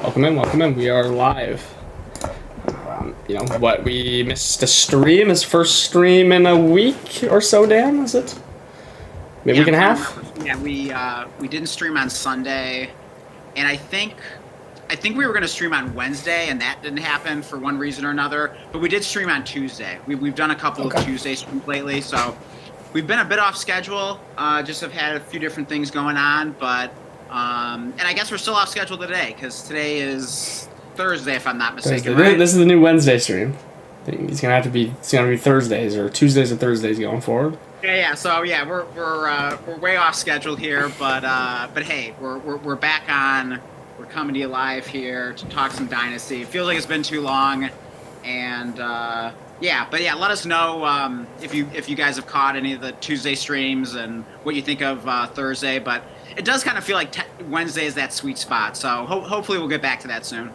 Welcome in, welcome in. We are live. We missed a stream, his first stream in a week or so, Dan, is it? Maybe a week and a half? Yeah, we didn't stream on Sunday, and I think we were going to stream on Wednesday, and that didn't happen for one reason or another, but we did stream on Tuesday. We've done a couple of Tuesday streams lately, so we've been a bit off schedule, just have had a few different things going on, but and I guess we're still off schedule today, because today is Thursday, if I'm not mistaken. Right? This is the new Wednesday stream. It's gonna be Thursdays or Tuesdays and Thursdays going forward. Yeah. So yeah, we're way off schedule here, but hey, we're back on. We're coming to you live here to talk some Dynasty. It feels like it's been too long, and let us know if you guys have caught any of the Tuesday streams and what you think of Thursday. But it does kind of feel like Wednesday is that sweet spot. So hopefully we'll get back to that soon.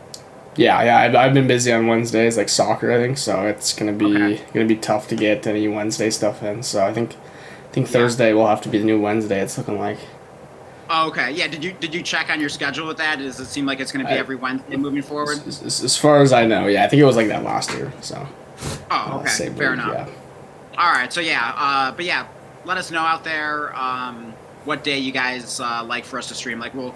Yeah. I've been busy on Wednesdays, like soccer, I think. So it's gonna be tough to get any Wednesday stuff in. So I think Thursday will have to be the new Wednesday. It's looking like. Oh, okay. Yeah. Did you check on your schedule with that? Does it seem like it's going to be every Wednesday moving forward? As far as I know, yeah. I think it was like that last year. So. Oh, okay. Fair enough. Yeah. All right. So let us know out there what day you guys like for us to stream. Like we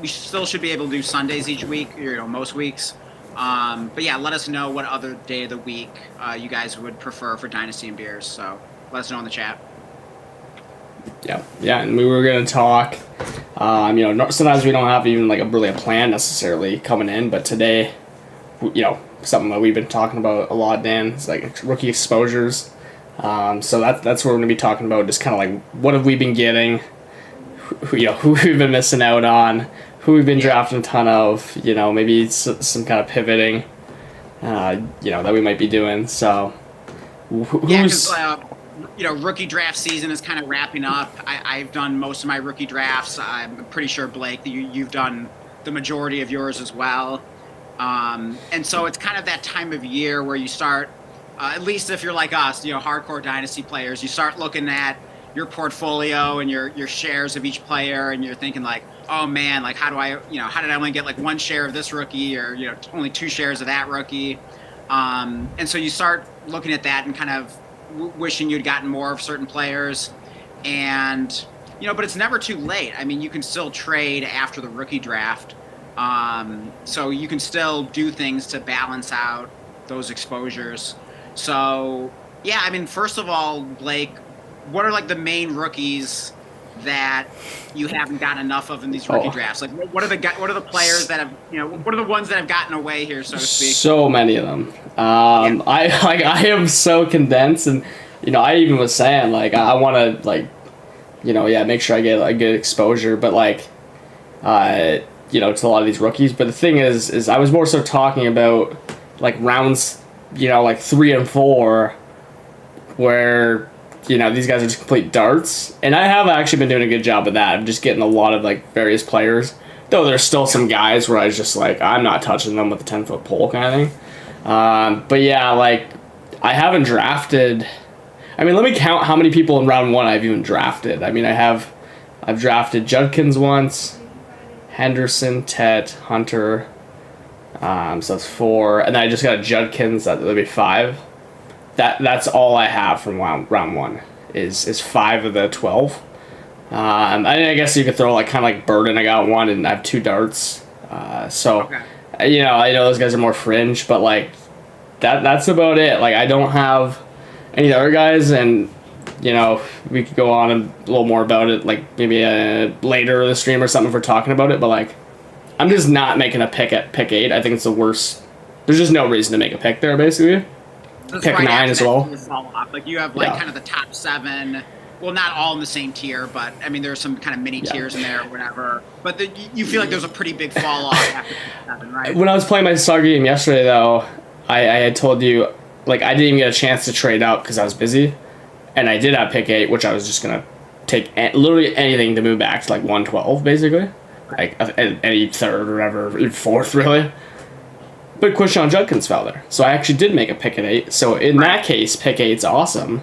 still should be able to do Sundays each week. Most weeks. Let us know what other day of the week you guys would prefer for Dynasty and Beers. So let us know in the chat. Yeah, and we were gonna talk. Sometimes we don't have even like a plan necessarily coming in, but today, something that we've been talking about a lot, Dan, is like rookie exposures. So that's what we're gonna be talking about. Just kind of like what have we been getting, who we've been missing out on, who we've been drafting a ton of. Maybe some kind of pivoting, that we might be doing. So who's rookie draft season is kind of wrapping up. I've done most of my rookie drafts. I'm pretty sure, Blake, that you've done the majority of yours as well. And so it's kind of that time of year where you start, at least if you're like us, hardcore Dynasty players, you start looking at your portfolio and your shares of each player, and you're thinking like, oh man, like how did I only get like one share of this rookie, or only 2 shares of that rookie? And so you start looking at that and kind of wishing you'd gotten more of certain players, and but it's never too late. I mean, you can still trade after the rookie draft, so you can still do things to balance out those exposures. So yeah, I mean, first of all, Blake, what are like the main rookies that you haven't gotten enough of in these rookie drafts? Like, what are the players that have what are the ones that have gotten away here, so to speak? So many of them. I am so condensed, and I even was saying like I want to make sure I get a good exposure, but to a lot of these rookies. But the thing is I was more so talking about like rounds, like 3 and 4, where these guys are just complete darts, and I have actually been doing a good job of that. I'm just getting a lot of like various players, though there's still some guys where I was just like, I'm not touching them with a 10-foot pole kind of thing. But yeah, like I haven't drafted. I mean, let me count how many people in round 1 I've even drafted. I mean, I've drafted Judkins once, Henderson, Tet, Hunter. So that's 4, and then I just got a Judkins. That'll be 5. That's all I have from round 1 is 5 of the 12. I guess you could throw like kind of like Burden. I got 1, and I have 2 darts. I know those guys are more fringe, but like that's about it. Like I don't have any other guys, and we could go on a little more about it, like maybe later in the stream or something if we're talking about it. But like I'm just not making a pick at pick 8. I think it's the worst. There's just no reason to make a pick there, basically. That's pick 9 as well. Like you have kind of the top 7. Well, not all in the same tier, but I mean there's some kind of mini tiers in there or whatever. But you feel like there's a pretty big fall off after pick 7, right? When I was playing my soccer game yesterday, though, I had told you like I didn't even get a chance to trade up because I was busy, and I did have pick 8, which I was just gonna take literally anything to move back to like 112, basically, like any third or whatever, even 4th really. But Quishon Judkins fell there, so I actually did make a pick at 8. So in that case, pick 8's awesome.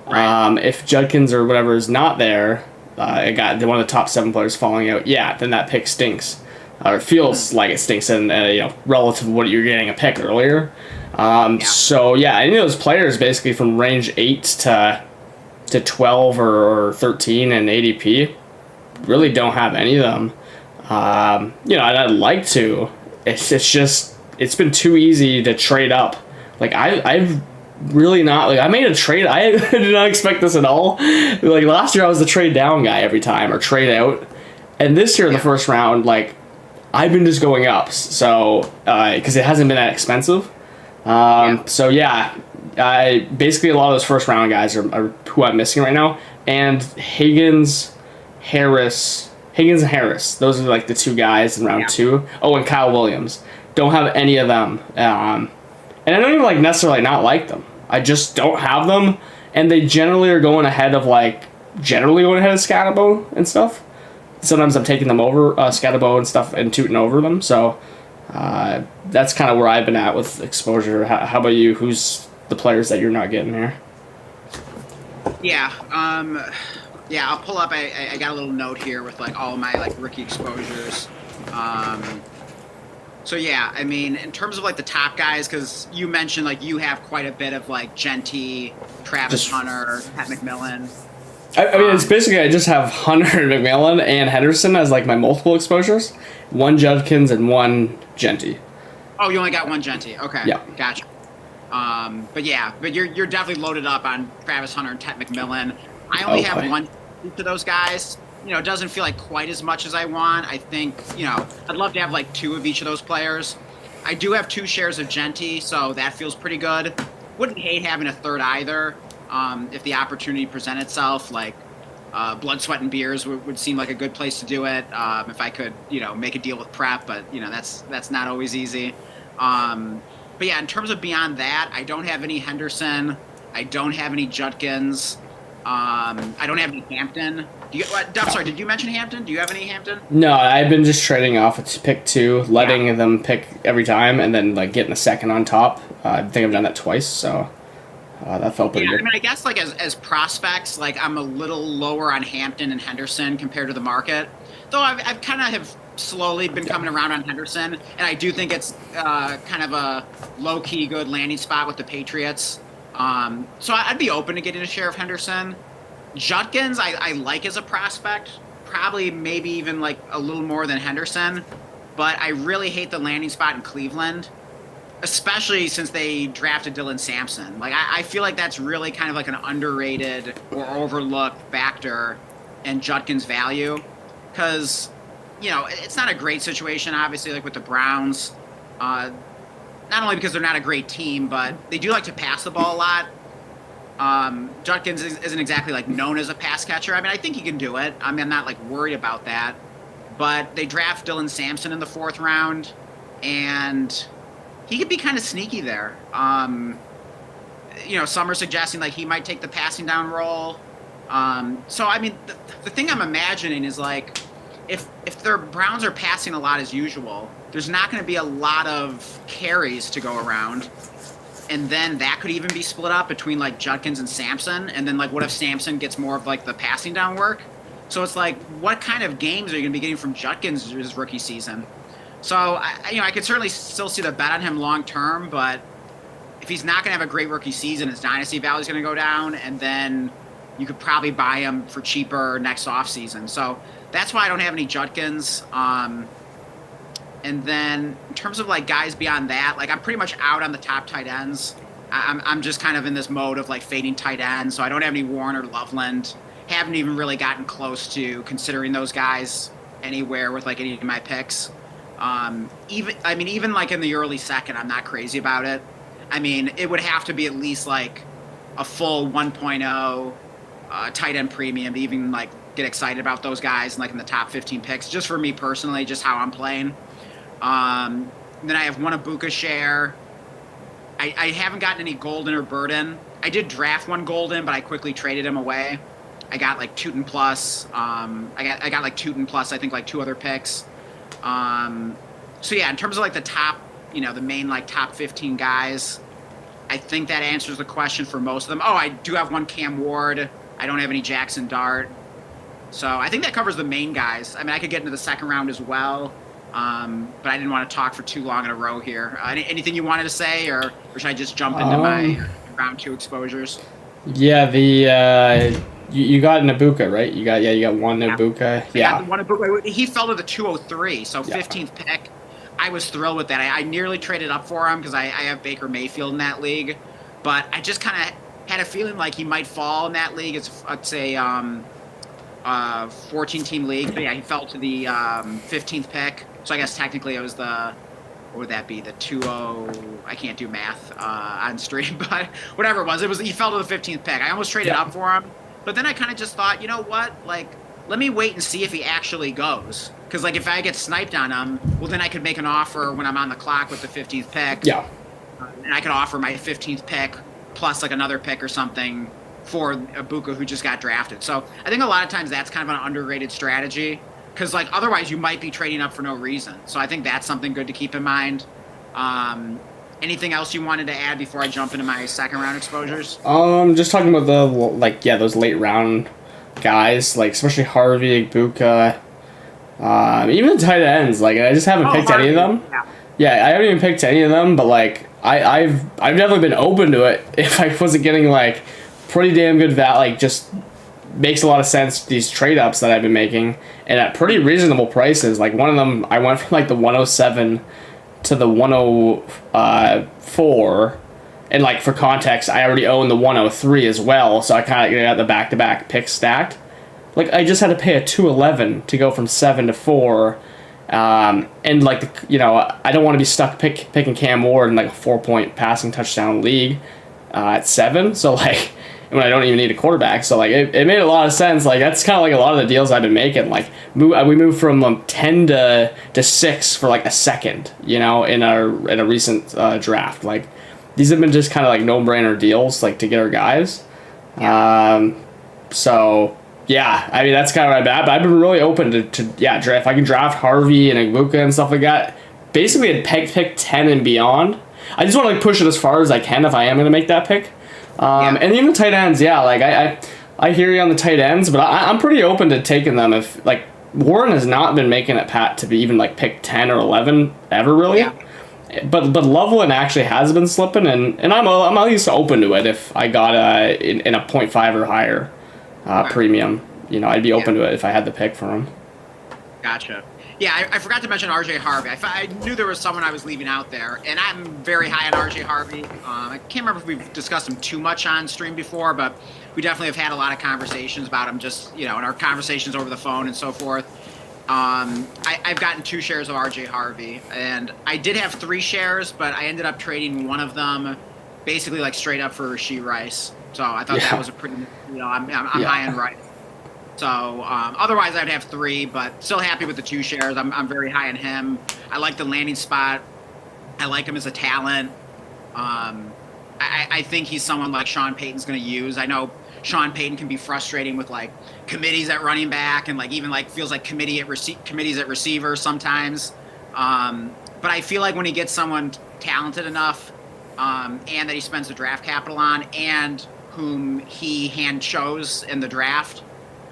Right. If Judkins or whatever is not there, it got one of the top 7 players falling out. Yeah, then that pick stinks. or it feels like it stinks in relative to what you're getting a pick earlier. So yeah, any of those players basically from range 8 to 12 or 13 in ADP really don't have any of them. And I'd like to. It's been too easy to trade up. Like I've really not, like, I made a trade. I did not expect this at all. Like last year I was the trade down guy every time or trade out. And this year in the first round, like, I've been just going up. So, because it hasn't been that expensive. So yeah, basically a lot of those first round guys are who I'm missing right now. And Higgins and Harris. Those are like the two guys in round 2. Oh, and Kyle Williams. Don't have any of them. And I don't even like necessarily not like them. I just don't have them. And they generally are going ahead of Scatterbo and stuff. Sometimes I'm taking them over Scatterbo and stuff and tooting over them. So that's kind of where I've been at with exposure. How about you? Who's the players that you're not getting here? Yeah. I'll pull up. I got a little note here with like all my like rookie exposures. So yeah, I mean, in terms of like the top guys, because you mentioned like you have quite a bit of like Genty, Travis Hunter, Pat McMillan. I mean, it's basically I just have Hunter, McMillan, and Henderson as like my multiple exposures. 1 Judkins and 1 Genty. Oh, you only got 1 Genty. Okay. Yeah. Gotcha. But you're definitely loaded up on Travis Hunter and Ted McMillan. I only have 1 to those guys. It doesn't feel like quite as much as I want. I think, I'd love to have like 2 of each of those players. I do have 2 shares of Genty, so that feels pretty good. Wouldn't hate having a third either. If the opportunity present itself, like Blood, Sweat, and Beers would seem like a good place to do it. If I could, make a deal with Prep, but that's not always easy. But yeah, in terms of beyond that, I don't have any Henderson. I don't have any Judkins. I don't have any Hampton. I'm sorry, did you mention Hampton? Do you have any Hampton? No, I've been just trading off to pick 2, letting them pick every time, and then like getting a second on top. I think I've done that twice, so that felt pretty good. I mean, I guess like as prospects, like I'm a little lower on Hampton and Henderson compared to the market. Though I've kind of have slowly been coming around on Henderson, and I do think it's kind of a low-key good landing spot with the Patriots. So I'd be open to getting a share of Henderson. Judkins, I like as a prospect, probably maybe even like a little more than Henderson, but I really hate the landing spot in Cleveland, especially since they drafted Dylan Sampson. Like I feel like that's really kind of like an underrated or overlooked factor in Judkins' value, because it's not a great situation, obviously, like with the Browns. Not only because they're not a great team, but they do like to pass the ball a lot. Judkins isn't exactly like known as a pass catcher. I mean, I think he can do it. I mean, I'm not like worried about that. But they draft Dylan Sampson in the 4th round, and he could be kind of sneaky there. Some are suggesting like he might take the passing down role. So I mean, the thing I'm imagining is like if their Browns are passing a lot as usual, there's not going to be a lot of carries to go around. And then that could even be split up between like Judkins and Sampson. And then like, what if Sampson gets more of like the passing down work? So it's like, what kind of games are you going to be getting from Judkins his rookie season? So I could certainly still see the bet on him long term, but if he's not going to have a great rookie season, his dynasty value is going to go down, and then you could probably buy him for cheaper next offseason. So that's why I don't have any Judkins. And then in terms of like guys beyond that, like I'm pretty much out on the top tight ends. I'm just kind of in this mode of like fading tight ends. So I don't have any Warren or Loveland. Haven't even really gotten close to considering those guys anywhere with like any of my picks. Even like in the early second, I'm not crazy about it. I mean, it would have to be at least like a full 1.0 tight end premium to even like get excited about those guys like in the top 15 picks, just for me personally, just how I'm playing. Then I have 1 Ibuka share. I haven't gotten any Golden or Burden. I did draft 1 Golden, but I quickly traded him away. I got like Tootin plus. I got like Tootin plus, I think like 2 other picks. So yeah, in terms of like the top, the main like top 15 guys, I think that answers the question for most of them. Oh, I do have 1 Cam Ward. I don't have any Jackson Dart. So I think that covers the main guys. I mean, I could get into the second round as well. But I didn't want to talk for too long in a row here. Anything you wanted to say, or should I just jump into my Um, round 2 exposures? yeah, you got Nabucco, right? You got one Yeah. Nabucco. I got the Yeah, one, but he fell to the 203, so yeah, 15th pick. I was thrilled with that. I nearly traded up for him because I have Baker Mayfield in that league, but I just kind of had a feeling like he might fall in that league. It's a 14-team league, but yeah, he fell to the 15th pick. So I guess technically it was the, what would that be? The 20? I can't do math on stream, but whatever it was he fell to the 15th pick. I almost traded yeah, up for him, but then I kind of just thought, you know what, like, let me wait and see if he actually goes. Because like if I get sniped on him, well then I could make an offer when I'm on the clock with the 15th pick, yeah. and I could offer my 15th pick plus like another pick or something for Ibuka who just got drafted. So I think a lot of times that's kind of an underrated strategy because like otherwise you might be trading up for no reason. So I think that's something good to keep in mind. Anything else you wanted to add before I jump into my second round exposures? Just talking about those late round guys, like especially Harvey, Ibuka, even the tight ends. Like I just haven't picked any of them. Yeah. Yeah, I haven't even picked any of them, but like I've definitely been open to it if I wasn't getting like pretty damn good like just makes a lot of sense these trade ups that I've been making and at pretty reasonable prices. Like one of them I went from like the 107 to the 104, and like for context I already own the 103 as well, so I kind of got the back to back pick stacked. Like I just had to pay a 211 to go from 7 to 4. And like I don't want to be stuck picking Cam Ward in like a 4-point passing touchdown league at 7. So like when I don't even need a quarterback, so like it made a lot of sense. Like that's kind of like a lot of the deals I've been making. Like we moved from 10 to 6 for like a second, in a recent draft. Like these have been just kind of like no brainer deals, like to get our guys. So. Yeah, I mean that's kind of my bad, but I've been really open to draft. If I can draft Harvey and Ibuka and stuff like that, basically at pick 10 and beyond. I just want to like push it as far as I can if I am going to make that pick. And even the tight ends, yeah, like I hear you on the tight ends, but I'm pretty open to taking them if like Warren has not been making it pat to be even like pick 10 or 11 ever really. Yeah. But Loveland actually has been slipping, and I'm at least open to it if I got in a 0.5 or higher. Premium. I'd be open to it if I had the pick for him. Gotcha. Yeah, I forgot to mention RJ Harvey. I knew there was someone I was leaving out there, and I'm very high on RJ Harvey. I can't remember if we've discussed him too much on stream before, but we definitely have had a lot of conversations about him, just in our conversations over the phone and so forth. I've gotten 2 shares of RJ Harvey, and I did have 3 shares, but I ended up trading one of them basically like straight up for Rashee Rice. So I thought that was a pretty, I'm high on Rice. So otherwise I'd have 3, but still happy with the 2 shares. I'm very high on him. I like the landing spot. I like him as a talent. I think he's someone like Sean Payton's going to use. I know Sean Payton can be frustrating with like committees at running back and like even like feels like committees at receiver sometimes. But I feel like when he gets someone talented enough and that he spends the draft capital on and whom he hand chose in the draft,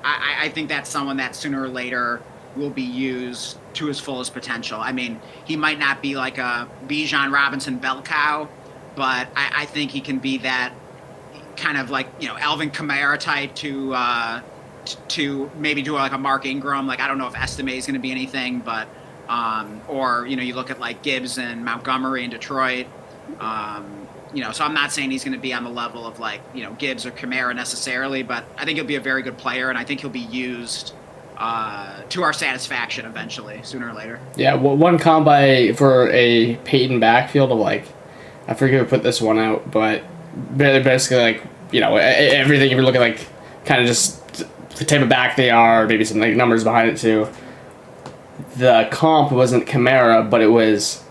I think that's someone that sooner or later will be used to his fullest potential. I mean, he might not be like a Bijan Robinson bell cow, but I think he can be that kind of like, Alvin Kamara type to maybe do like a Mark Ingram. Like, I don't know if Estime is going to be anything, but or, you look at like Gibbs and Montgomery in Detroit. So I'm not saying he's going to be on the level of like, Gibbs or Kamara necessarily, but I think he'll be a very good player, and I think he'll be used to our satisfaction eventually, sooner or later. Yeah, one combi for a Peyton backfield of like, I forget who put this one out, but basically like, everything if you look at like kind of just the type of back they are, maybe some like numbers behind it too. The comp wasn't Kamara, but it was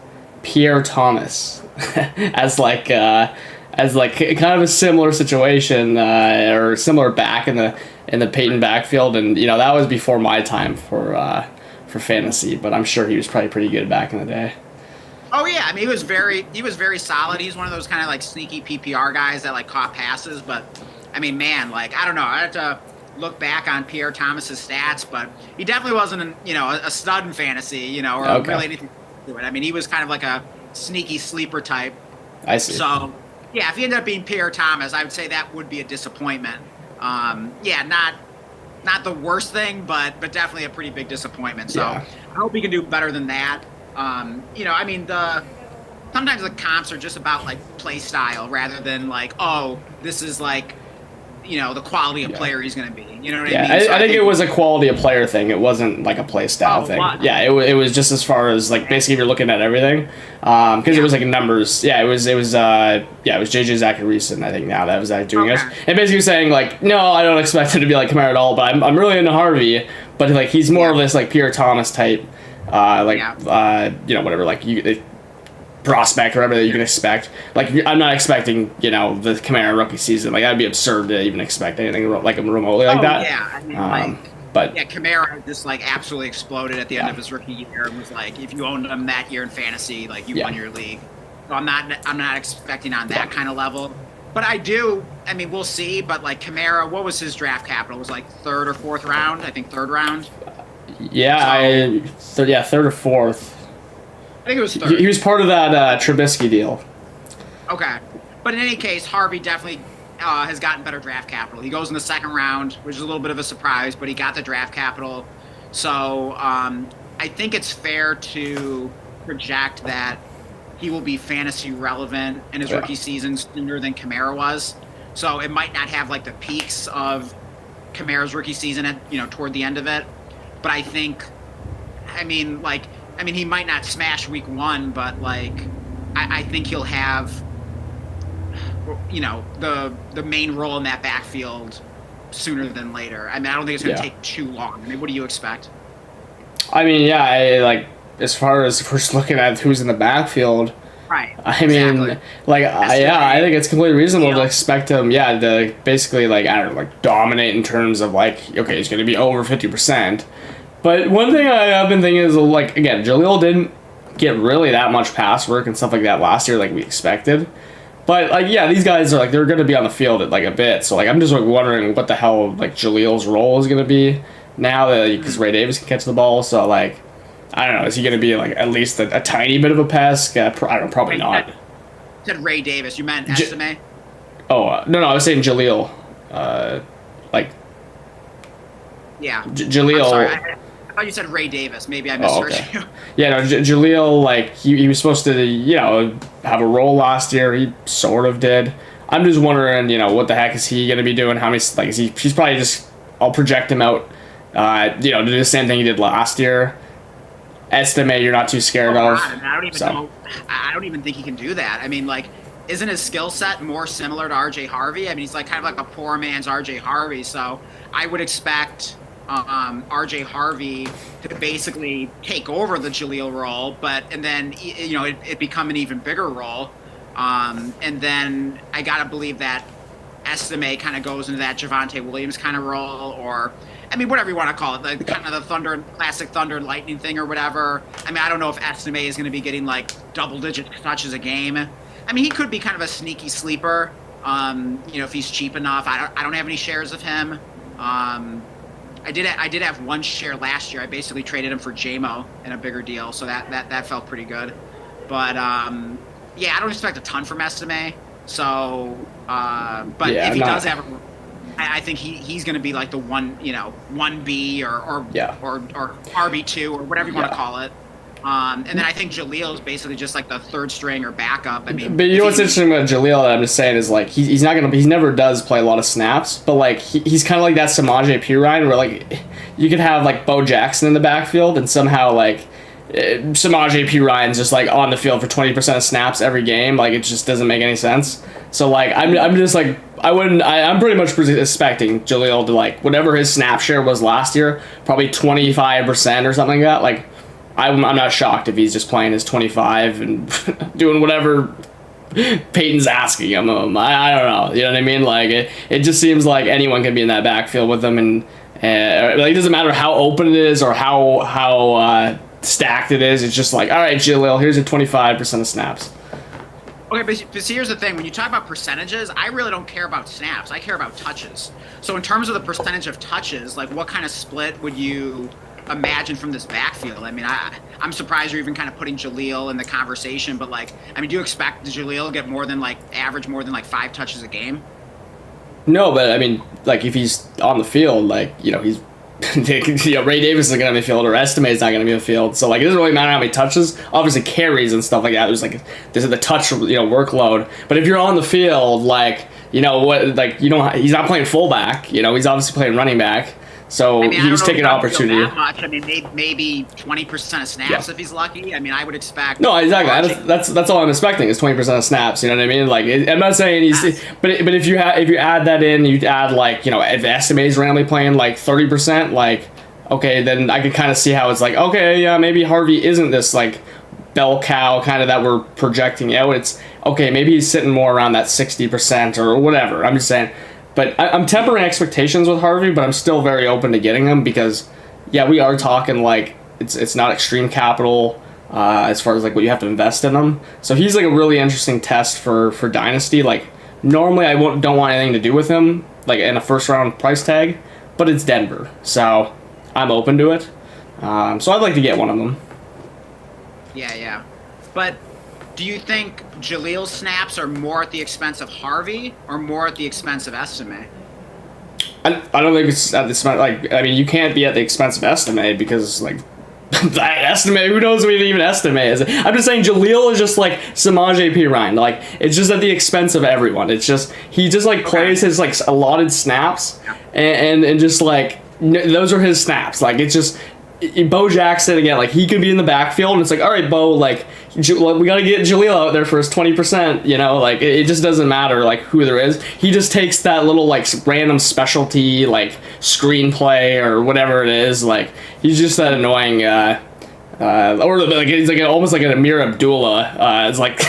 Pierre Thomas as kind of a similar situation or similar back in the Peyton backfield, and that was before my time for fantasy, but I'm sure he was probably pretty good back in the day. Oh yeah, I mean he was very solid. He's one of those kind of like sneaky PPR guys that like caught passes, but I mean man, like I don't know, I have to look back on Pierre Thomas's stats, but he definitely wasn't, a stud in fantasy, or really anything to it. I mean, he was kind of like a sneaky sleeper type. I see. So, yeah, if he ended up being Pierre Thomas, I would say that would be a disappointment. Not the worst thing, but definitely a pretty big disappointment. So I hope he can do better than that. Sometimes the comps are just about like play style rather than like, oh, this is like, the quality of player he's going to be. You know what I mean? So I think it was a quality of player thing. It wasn't like a play style thing. What? Yeah, it was just as far as like basically if you're looking at everything, because it was like numbers. Yeah, it was JJ Zacharyson. I think now that was doing it, and basically saying like, no, I don't expect him to be like Kamara at all, but I'm really into Harvey, but like he's more of this like Pierre Thomas type, whatever like prospect or whatever that you can expect. Like I'm not expecting the Kamara rookie season. Like that'd be absurd to even expect anything like remotely like that. Kamara just like absolutely exploded at the end of his rookie year and was like, if you owned him that year in fantasy, like you won your league. So I'm not expecting on that kind of level. But we'll see. But like Kamara, what was his draft capital? It was like third or fourth round. I think third round. Third or fourth. I think it was third. He was part of that Trubisky deal. Okay. But in any case, Harvey definitely has gotten better draft capital. He goes in the second round, which is a little bit of a surprise, but he got the draft capital. So I think it's fair to project that he will be fantasy relevant in his rookie season sooner than Kamara was. So it might not have like the peaks of Kamara's rookie season at toward the end of it. But I think, he might not smash week one, but like, I think he'll have, the main role in that backfield sooner than later. I don't think it's going to take too long. What do you expect? As far as if we're just looking at who's in the backfield, right? I think it's completely reasonable to expect him, to basically dominate in terms of he's going to be over 50%. But one thing I've been thinking is, again, Jaleel didn't get really that much pass work and stuff like that last year like we expected. But, these guys are, they're going to be on the field at, a bit. So, I'm just, wondering what the hell, Jaleel's role is going to be now that, because Ray Davis can catch the ball. So, I don't know. Is he going to be, at least a tiny bit of a pest? I don't know. Probably not. You said Ray Davis. You meant Estime? No, I was saying Jaleel. Yeah. Jaleel. I'm sorry. I thought you said Ray Davis. Maybe I misheard you. Yeah, no, Jaleel, he was supposed to, have a role last year. He sort of did. I'm just wondering, what the heck is he going to be doing? How many, he's probably just, I'll project him out, to do the same thing he did last year. Estimate you're not too scared of. I don't even know. I don't even think he can do that. Isn't his skill set more similar to RJ Harvey? He's kind of like a poor man's RJ Harvey. So I would expect RJ Harvey to basically take over the Jaleel role, and then it become an even bigger role. And then I gotta believe that Estime kind of goes into that Javonte Williams kind of role, or whatever you want to call it, kind of the classic Thunder and Lightning thing or whatever. I don't know if Estime is going to be getting double-digit touches a game. He could be kind of a sneaky sleeper, if he's cheap enough. I don't have any shares of him. I did have one share last year. I basically traded him for JMO in a bigger deal, so that felt pretty good. But I don't expect a ton from Estime. So, if he does have, I think he's going to be the 1B or RB2 or whatever you want to call it. And then I think Jaleel is basically just the third string or backup. But you know what's interesting about Jaleel that I'm just saying is he never does play a lot of snaps, but he's kind of like that Samaje Perine where you could have Bo Jackson in the backfield and somehow Samaje Perine's just on the field for 20% of snaps every game. It just doesn't make any sense. So I'm just I'm pretty much expecting Jaleel to whatever his snap share was last year, probably 25% or something like that. I'm not shocked if he's just playing his 25 and doing whatever Peyton's asking him. I don't know. You know what I mean? It just seems like anyone can be in that backfield with him, and it doesn't matter how open it is or how stacked it is. It's just all right, Jaleel, here's your 25% of snaps. Okay, but see, here's the thing. When you talk about percentages, I really don't care about snaps. I care about touches. So in terms of the percentage of touches, like what kind of split would you imagine from this backfield? I mean, I'm surprised you're even kind of putting Jaleel in the conversation, but like, I mean, do you expect Jaleel to get average more than like 5 touches a game? No, but I mean, like if he's on the field, like he's Ray Davis is going to be on the field, or Estime is not going to be on the field. So like, it doesn't really matter how many touches. Obviously, carries and stuff like that. There's like this is the touch workload. But if you're on the field, like he's not playing fullback. He's obviously playing running back. So I mean, he's taking an opportunity. That much. I mean, maybe 20% of snaps if he's lucky. I mean, I would expect. No, exactly. That's all I'm expecting is 20% of snaps. You know what I mean? Like, I'm not saying he's, but if you add that in, you add like if Estime is randomly playing like 30%, like okay, then I could kind of see how it's like okay, yeah, maybe Harvey isn't this like bell cow kind of that we're projecting out. It's okay, maybe he's sitting more around that 60% or whatever. I'm just saying. But I'm tempering expectations with Harvey, but I'm still very open to getting him because, yeah, we are talking like it's not extreme capital as far as like what you have to invest in him. So he's like a really interesting test for Dynasty. Like normally I don't want anything to do with him like in a first round price tag, but it's Denver, so I'm open to it. So I'd like to get one of them. Yeah. But do you think Jaleel's snaps are more at the expense of Harvey or more at the expense of Estime? I don't think it's at the expense. Like, I mean, you can't be at the expense of Estime because, like, Estime, who knows what even Estime is? I'm just saying Jaleel is just like Samaj P. Ryan. Like, it's just at the expense of everyone. It's just, he just, like, plays his, like, allotted snaps and just, like, those are his snaps. Like, it's just, Bo Jackson, again, like, he could be in the backfield and it's like, all right, Bo, like, we got to get Jaleel out there for his 20%, like it just doesn't matter like who there is. He just takes that little like random specialty like screenplay or whatever it is. Like he's just that annoying or like he's like almost like an Amir Abdullah. It's like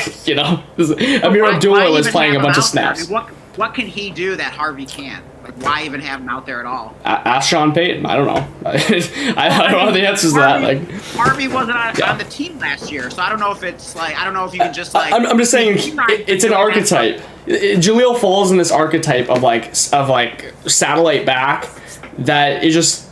Amir Abdullah was playing a bunch of snaps. I mean, what can he do that Harvey can't? Like, why even have him out there at all? Ask Sean Payton. I don't know. I don't know the answers to that. Like Harvey wasn't on the team last year, so I don't know if it's like I don't know if you can just like. I'm just saying it's an archetype. Jaleel falls in this archetype of like satellite back that is just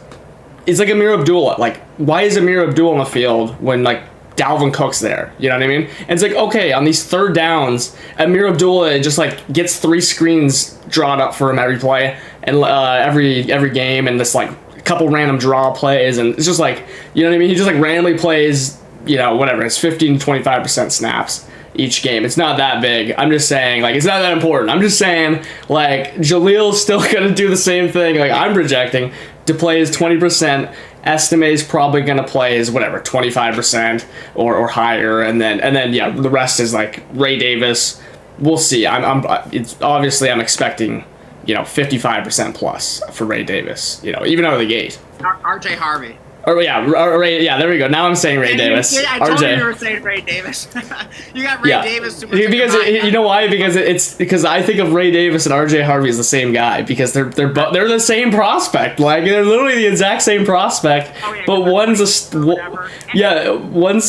it's like Amir Abdullah. Like why is Amir Abdullah on the field when like Dalvin Cook's there? You know what I mean? And it's like, okay, on these third downs, Amir Abdullah just like gets 3 screens drawn up for him every play and every game, and this like a couple random draw plays, and it's just like, you know what I mean? He just like randomly plays, whatever, it's 15 to 25% snaps each game. It's not that big. I'm just saying, like, it's not that important. I'm just saying, like, Jaleel's still gonna do the same thing. Like, I'm projecting to play his 20%. Estime is probably going to play his 25% or higher, and then yeah, the rest is like Ray Davis. We'll see. It's obviously I'm expecting 55% plus for Ray Davis. Even out of the gate. RJ Harvey. Oh yeah, Ray. Yeah, there we go. Now I'm saying Ray Davis. I told you were saying Ray Davis. You got Ray Davis. Because you know why? Because I think of Ray Davis and RJ Harvey as the same guy because they're the same prospect. Like they're literally the exact same prospect. Oh, yeah, but one's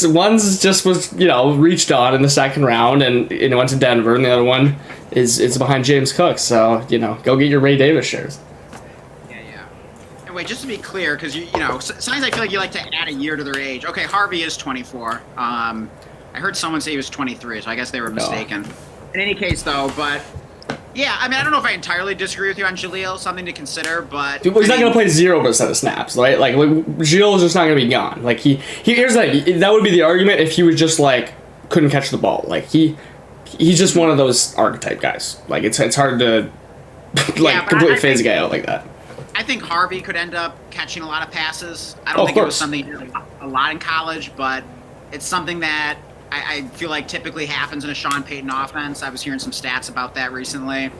one's just was reached on in the second round and went to Denver, and the other one is behind James Cook. So go get your Ray Davis shares. Wait, just to be clear, because sometimes I feel like you like to add a year to their age. Okay, Harvey is 24. I heard someone say he was 23, so I guess they were mistaken. In any case, though, but yeah, I mean, I don't know if I entirely disagree with you on Jaleel. Something to consider, but he's not going to play 0% of snaps, right? Like Jaleel's just not going to be gone. Like here's the thing. That would be the argument if he was just like couldn't catch the ball. Like he's just one of those archetype guys. Like it's hard to completely phase a guy out like that. I think Harvey could end up catching a lot of passes. I don't think it was something he did a lot in college, but it's something that I feel like typically happens in a Sean Payton offense. I was hearing some stats about that recently.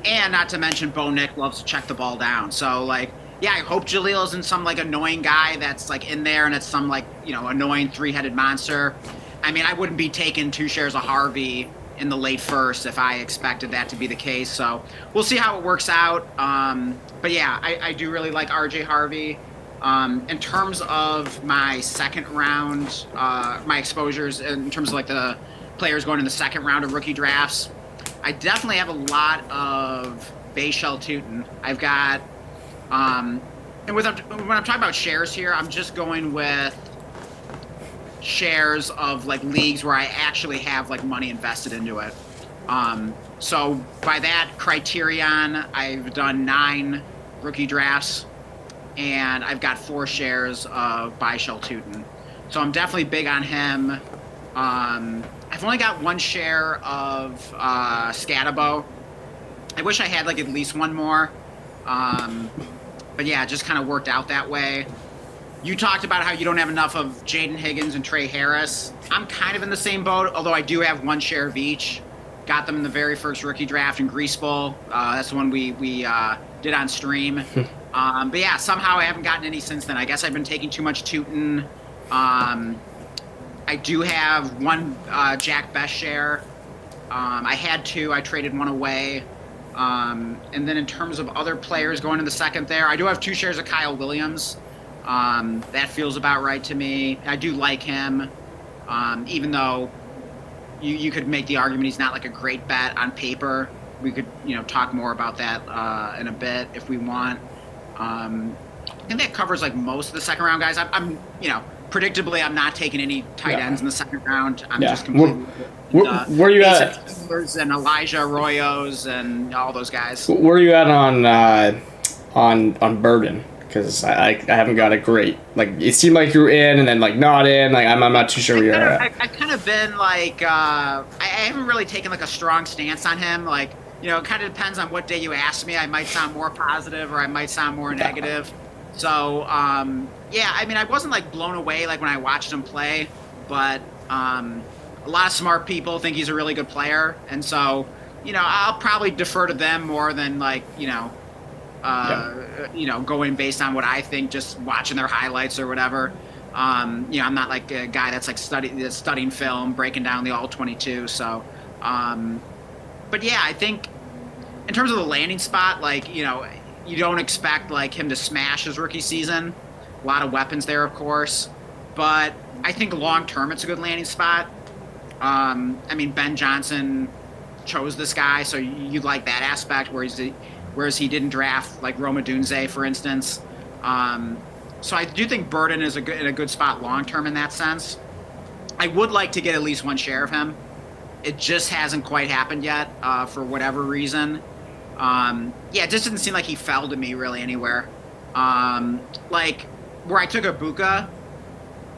And not to mention, Bo Nick loves to check the ball down. So, like, yeah, I hope Jaleel isn't some, like, annoying guy that's, like, in there and it's some, like, annoying 3-headed monster. I mean, I wouldn't be taking 2 shares of Harvey in the late first if I expected that to be the case. So we'll see how it works out. But yeah, I do really like RJ Harvey. In terms of my second round, my exposures, in terms of like the players going in the second round of rookie drafts, I definitely have a lot of Bayshell Tootin. I've got, and when I'm talking about shares here, I'm just going with shares of like leagues where I actually have like money invested into it. So by that criterion, I've done 9 rookie drafts, and I've got 4 shares of Bayshell Tootin. So I'm definitely big on him. I've only got 1 share of Scatabo. I wish I had like at least 1 more. But yeah, it just kind of worked out that way. You talked about how you don't have enough of Jaden Higgins and Trey Harris. I'm kind of in the same boat, although I do have 1 share of each. Got them in the very first rookie draft in Grease Bowl. That's the one we did on stream. But yeah, somehow I haven't gotten any since then. I guess I've been taking too much Tootin. I do have 1 Jack Best share. I had 2. I traded 1 away. And then in terms of other players going in the second there, I do have 2 shares of Kyle Williams. That feels about right to me. I do like him, even though you could make the argument he's not like a great bet on paper. We could, talk more about that in a bit if we want. I think that covers like most of the second round guys. I'm predictably, I'm not taking any tight ends in the second round. I'm just completely where are you at? And Elijah Arroyos and all those guys. Where are you at on Burden? Because I haven't got a great, like, it seemed like you were in and then like not in. Like I'm not too sure where you're at. I've kind of been like I haven't really taken like a strong stance on him. Like, it kind of depends on what day you ask me. I might sound more positive or I might sound more negative. So yeah, I mean, I wasn't like blown away like when I watched him play, but a lot of smart people think he's a really good player, and so I'll probably defer to them more than like going based on what I think, just watching their highlights or whatever. I'm not like a guy that's like studying film, breaking down the all 22. So, but yeah, I think in terms of the landing spot, like, you don't expect like him to smash his rookie season. A lot of weapons there, of course, but I think long term it's a good landing spot. I mean, Ben Johnson chose this guy, so you like that aspect whereas he didn't draft like Roma Dunze, for instance. So I do think Burden is in a good spot long term in that sense. I would like to get at least 1 share of him. It just hasn't quite happened yet for whatever reason. It just didn't seem like he fell to me really anywhere. Like where I took Ibuka,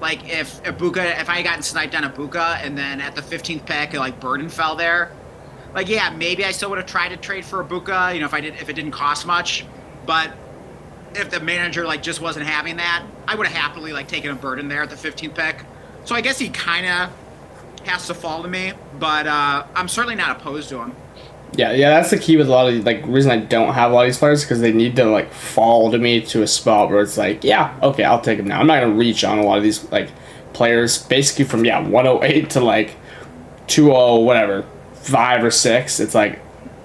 like if I had gotten sniped on Ibuka and then at the 15th pick, like Burden fell there, like, yeah, maybe I still would have tried to trade for Ibuka, if it didn't cost much. But if the manager like just wasn't having that, I would have happily like taken a Burden there at the 15th pick. So I guess he kind of has to fall to me, but I'm certainly not opposed to him. Yeah, that's the key with a lot of like reason I don't have a lot of these players, because they need to like fall to me to a spot where it's like, yeah, okay, I'll take them now. I'm not gonna reach on a lot of these like players basically from 108 to like 20 whatever 5 or 6. It's like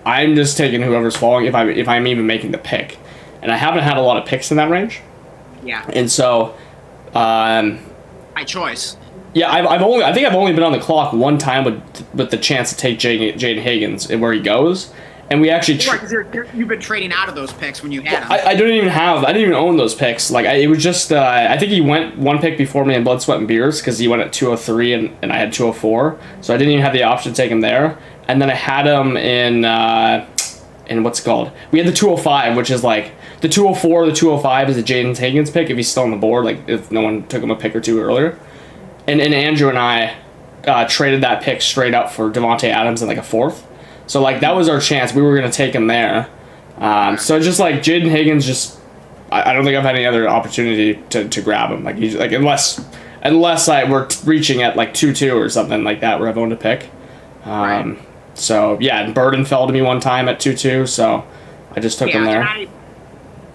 I'm just taking whoever's falling if I'm even making the pick, and I haven't had a lot of picks in that range. Yeah. And so, by choice. Yeah, I think I've only been on the clock 1 time with the chance to take Jaden Higgins and where he goes, and we actually. You've been trading out of those picks when you had them. I didn't even own those picks. Like it was just I think he went 1 pick before me in Blood, Sweat, and Beers because he went at 203 and I had 204, so I didn't even have the option to take him there. And then I had him in what's it called? We had the 205, which is like the 204, the 205 is a Jaden Higgins pick if he's still on the board, like if no one took him a pick or 2 earlier. And Andrew and I traded that pick straight up for Devontae Adams in like a 4th. So like that was our chance. We were gonna take him there. So just like Jaden Higgins, just I don't think I've had any other opportunity to grab him. Like he's like unless we're reaching at like 2-2 or something like that where I've owned a pick. Right. So yeah, and Burden fell to me 1 time at 2-2, so I just took him there.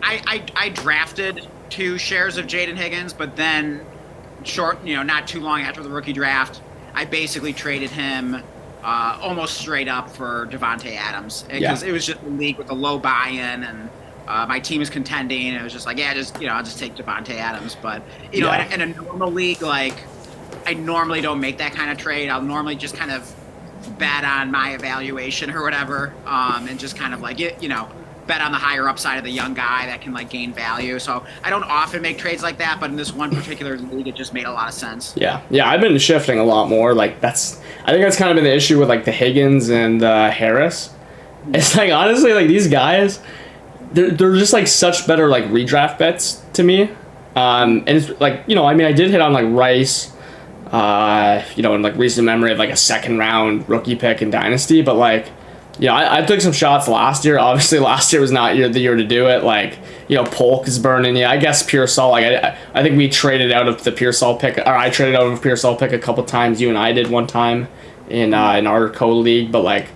I drafted 2 shares of Jaden Higgins, but then not too long after the rookie draft, I basically traded him almost straight up for Devontae Adams because it was just a league with a low buy-in, and My team is contending, and it was just like, yeah, just I'll just take Devontae Adams. But in a normal league, like I normally don't make that kind of trade. I'll normally just kind of bet on my evaluation or whatever, and just kind of like bet on the higher upside of the young guy that can like gain value. So I don't often make trades like that, but in this one particular league, it just made a lot of sense. Yeah, I've been shifting a lot more. Like I think that's kind of been the issue with like the Higgins and Harris. It's like honestly, like these guys, they're just like such better like redraft bets to me. And it's like I did hit on like Rice, in like recent memory of like a second round rookie pick in Dynasty, but like. I took some shots last year. Obviously, last year was not the year to do it. Like, Polk is burning. Yeah, I guess Pearsall. Like, I think we traded out of the Pearsall pick, or I traded out of a Pearsall pick a couple times. You and I did one time in our co-league. But like,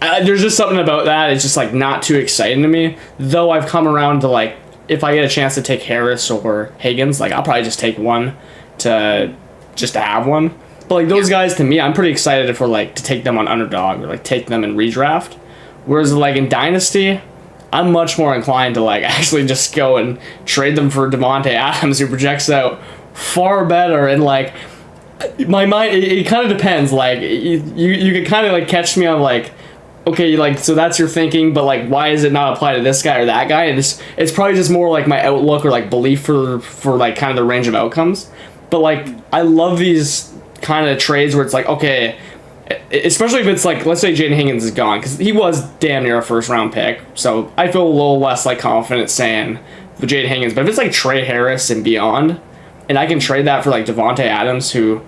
there's just something about that. It's just like not too exciting to me. Though I've come around to like, if I get a chance to take Harris or Higgins, like I'll probably just take one to have one. But like those guys, to me, I'm pretty excited for like to take them on underdog or like take them in redraft. Whereas like in Dynasty, I'm much more inclined to like actually just go and trade them for Devontae Adams, who projects out far better. And like my mind, it kind of depends. Like you can kind of like catch me on like, okay, like so that's your thinking, but like why does it not apply to this guy or that guy? And it's probably just more like my outlook or like belief for like kind of the range of outcomes. But like I love these kind of trades where it's like, okay, especially if it's like, let's say Jaden Higgins is gone, because he was damn near a first round pick, so I feel a little less like confident saying for Jaden Higgins. But if it's like Trey Harris and beyond, and I can trade that for like Devontae Adams, who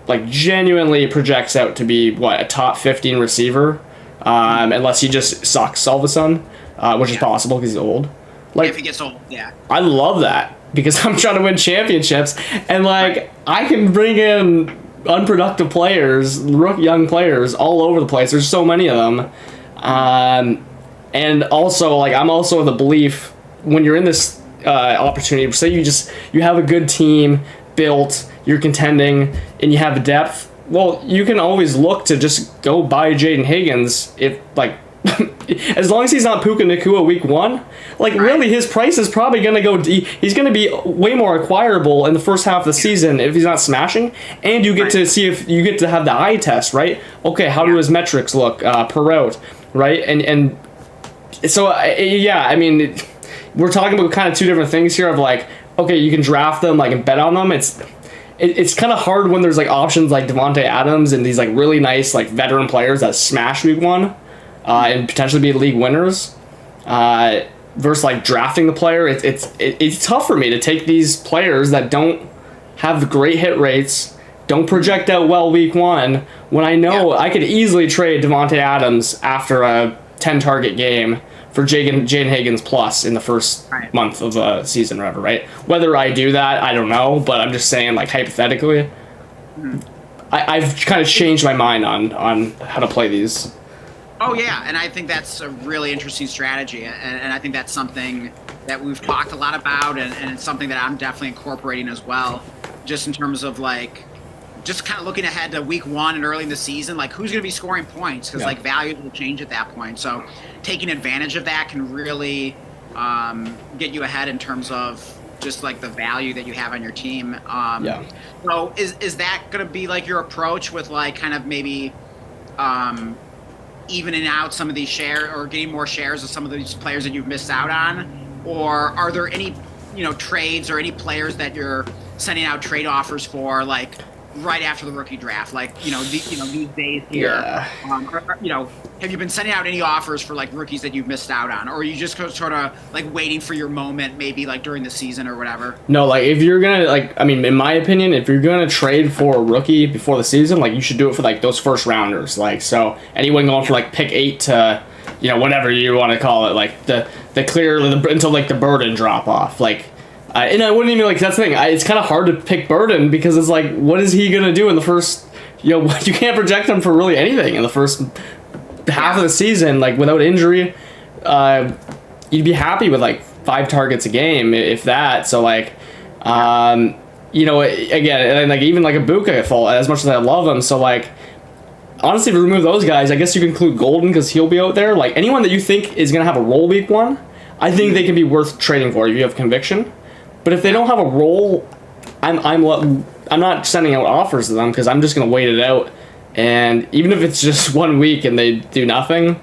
like genuinely projects out to be a top 15 receiver, unless he just sucks all of a sudden, which is possible because he's old. Like if he gets old, yeah. I love that. Because I'm trying to win championships, and like I can bring in unproductive players, young players all over the place. There's so many of them, and also like I'm also of the belief when you're in this opportunity. Say you have a good team built, you're contending, and you have depth. Well, you can always look to just go buy Jaden Higgins if like. As long as he's not Puka Nacua week 1, like really his price is probably going to go he's going to be way more acquirable in the first half of the season if he's not smashing, and you get to see if you get to have the eye test, right? Okay, how do his metrics look per route, right? And so I mean we're talking about kind of two different things here of like, okay, you can draft them like and bet on them. It's kind of hard when there's like options like Devontae Adams and these like really nice like veteran players that smash week 1. And potentially be league winners, versus like drafting the player. It's tough for me to take these players that don't have great hit rates, don't project out well week 1, when I know I could easily trade Devontae Adams after a 10 target game for Jaden Higgins plus in the first month of the season or whatever, right? Whether I do that, I don't know, but I'm just saying like hypothetically, I've kind of changed my mind on how to play these. Oh, yeah, and I think that's a really interesting strategy, and I think that's something that we've talked a lot about, and it's something that I'm definitely incorporating as well, just in terms of, like, just kind of looking ahead to week 1 and early in the season, like, who's going to be scoring points, because, like, values will change at that point, so taking advantage of that can really get you ahead in terms of just, like, the value that you have on your team. So is that going to be, like, your approach with, like, kind of maybe evening out some of these shares or getting more shares of some of these players that you've missed out on? Or are there any, trades or any players that you're sending out trade offers for, like right after the rookie draft, like, these days here? Have you been sending out any offers for like rookies that you've missed out on? Or are you just sort of like waiting for your moment, maybe like during the season or whatever? No, like if you're going to in my opinion, if you're going to trade for a rookie before the season, like you should do it for like those first rounders. Like, so anyone going for like pick 8 to, whatever you want to call it, like the clear until like the Burden drop off. Like, and I wouldn't even that's the thing. It's kind of hard to pick Burden because it's like, what is he going to do in the first, you can't project him for really anything in the first half of the season, like without injury. You'd be happy with like 5 targets a game, if that. So like, again, and like even like a Buka, as much as I love him. So like, honestly, if you remove those guys, I guess you can include Golden because he'll be out there. Like anyone that you think is going to have a role week 1, I think they can be worth trading for if you have conviction. But if they don't have a role, I'm not sending out offers to them because I'm just going to wait it out. And even if it's just 1 week and they do nothing,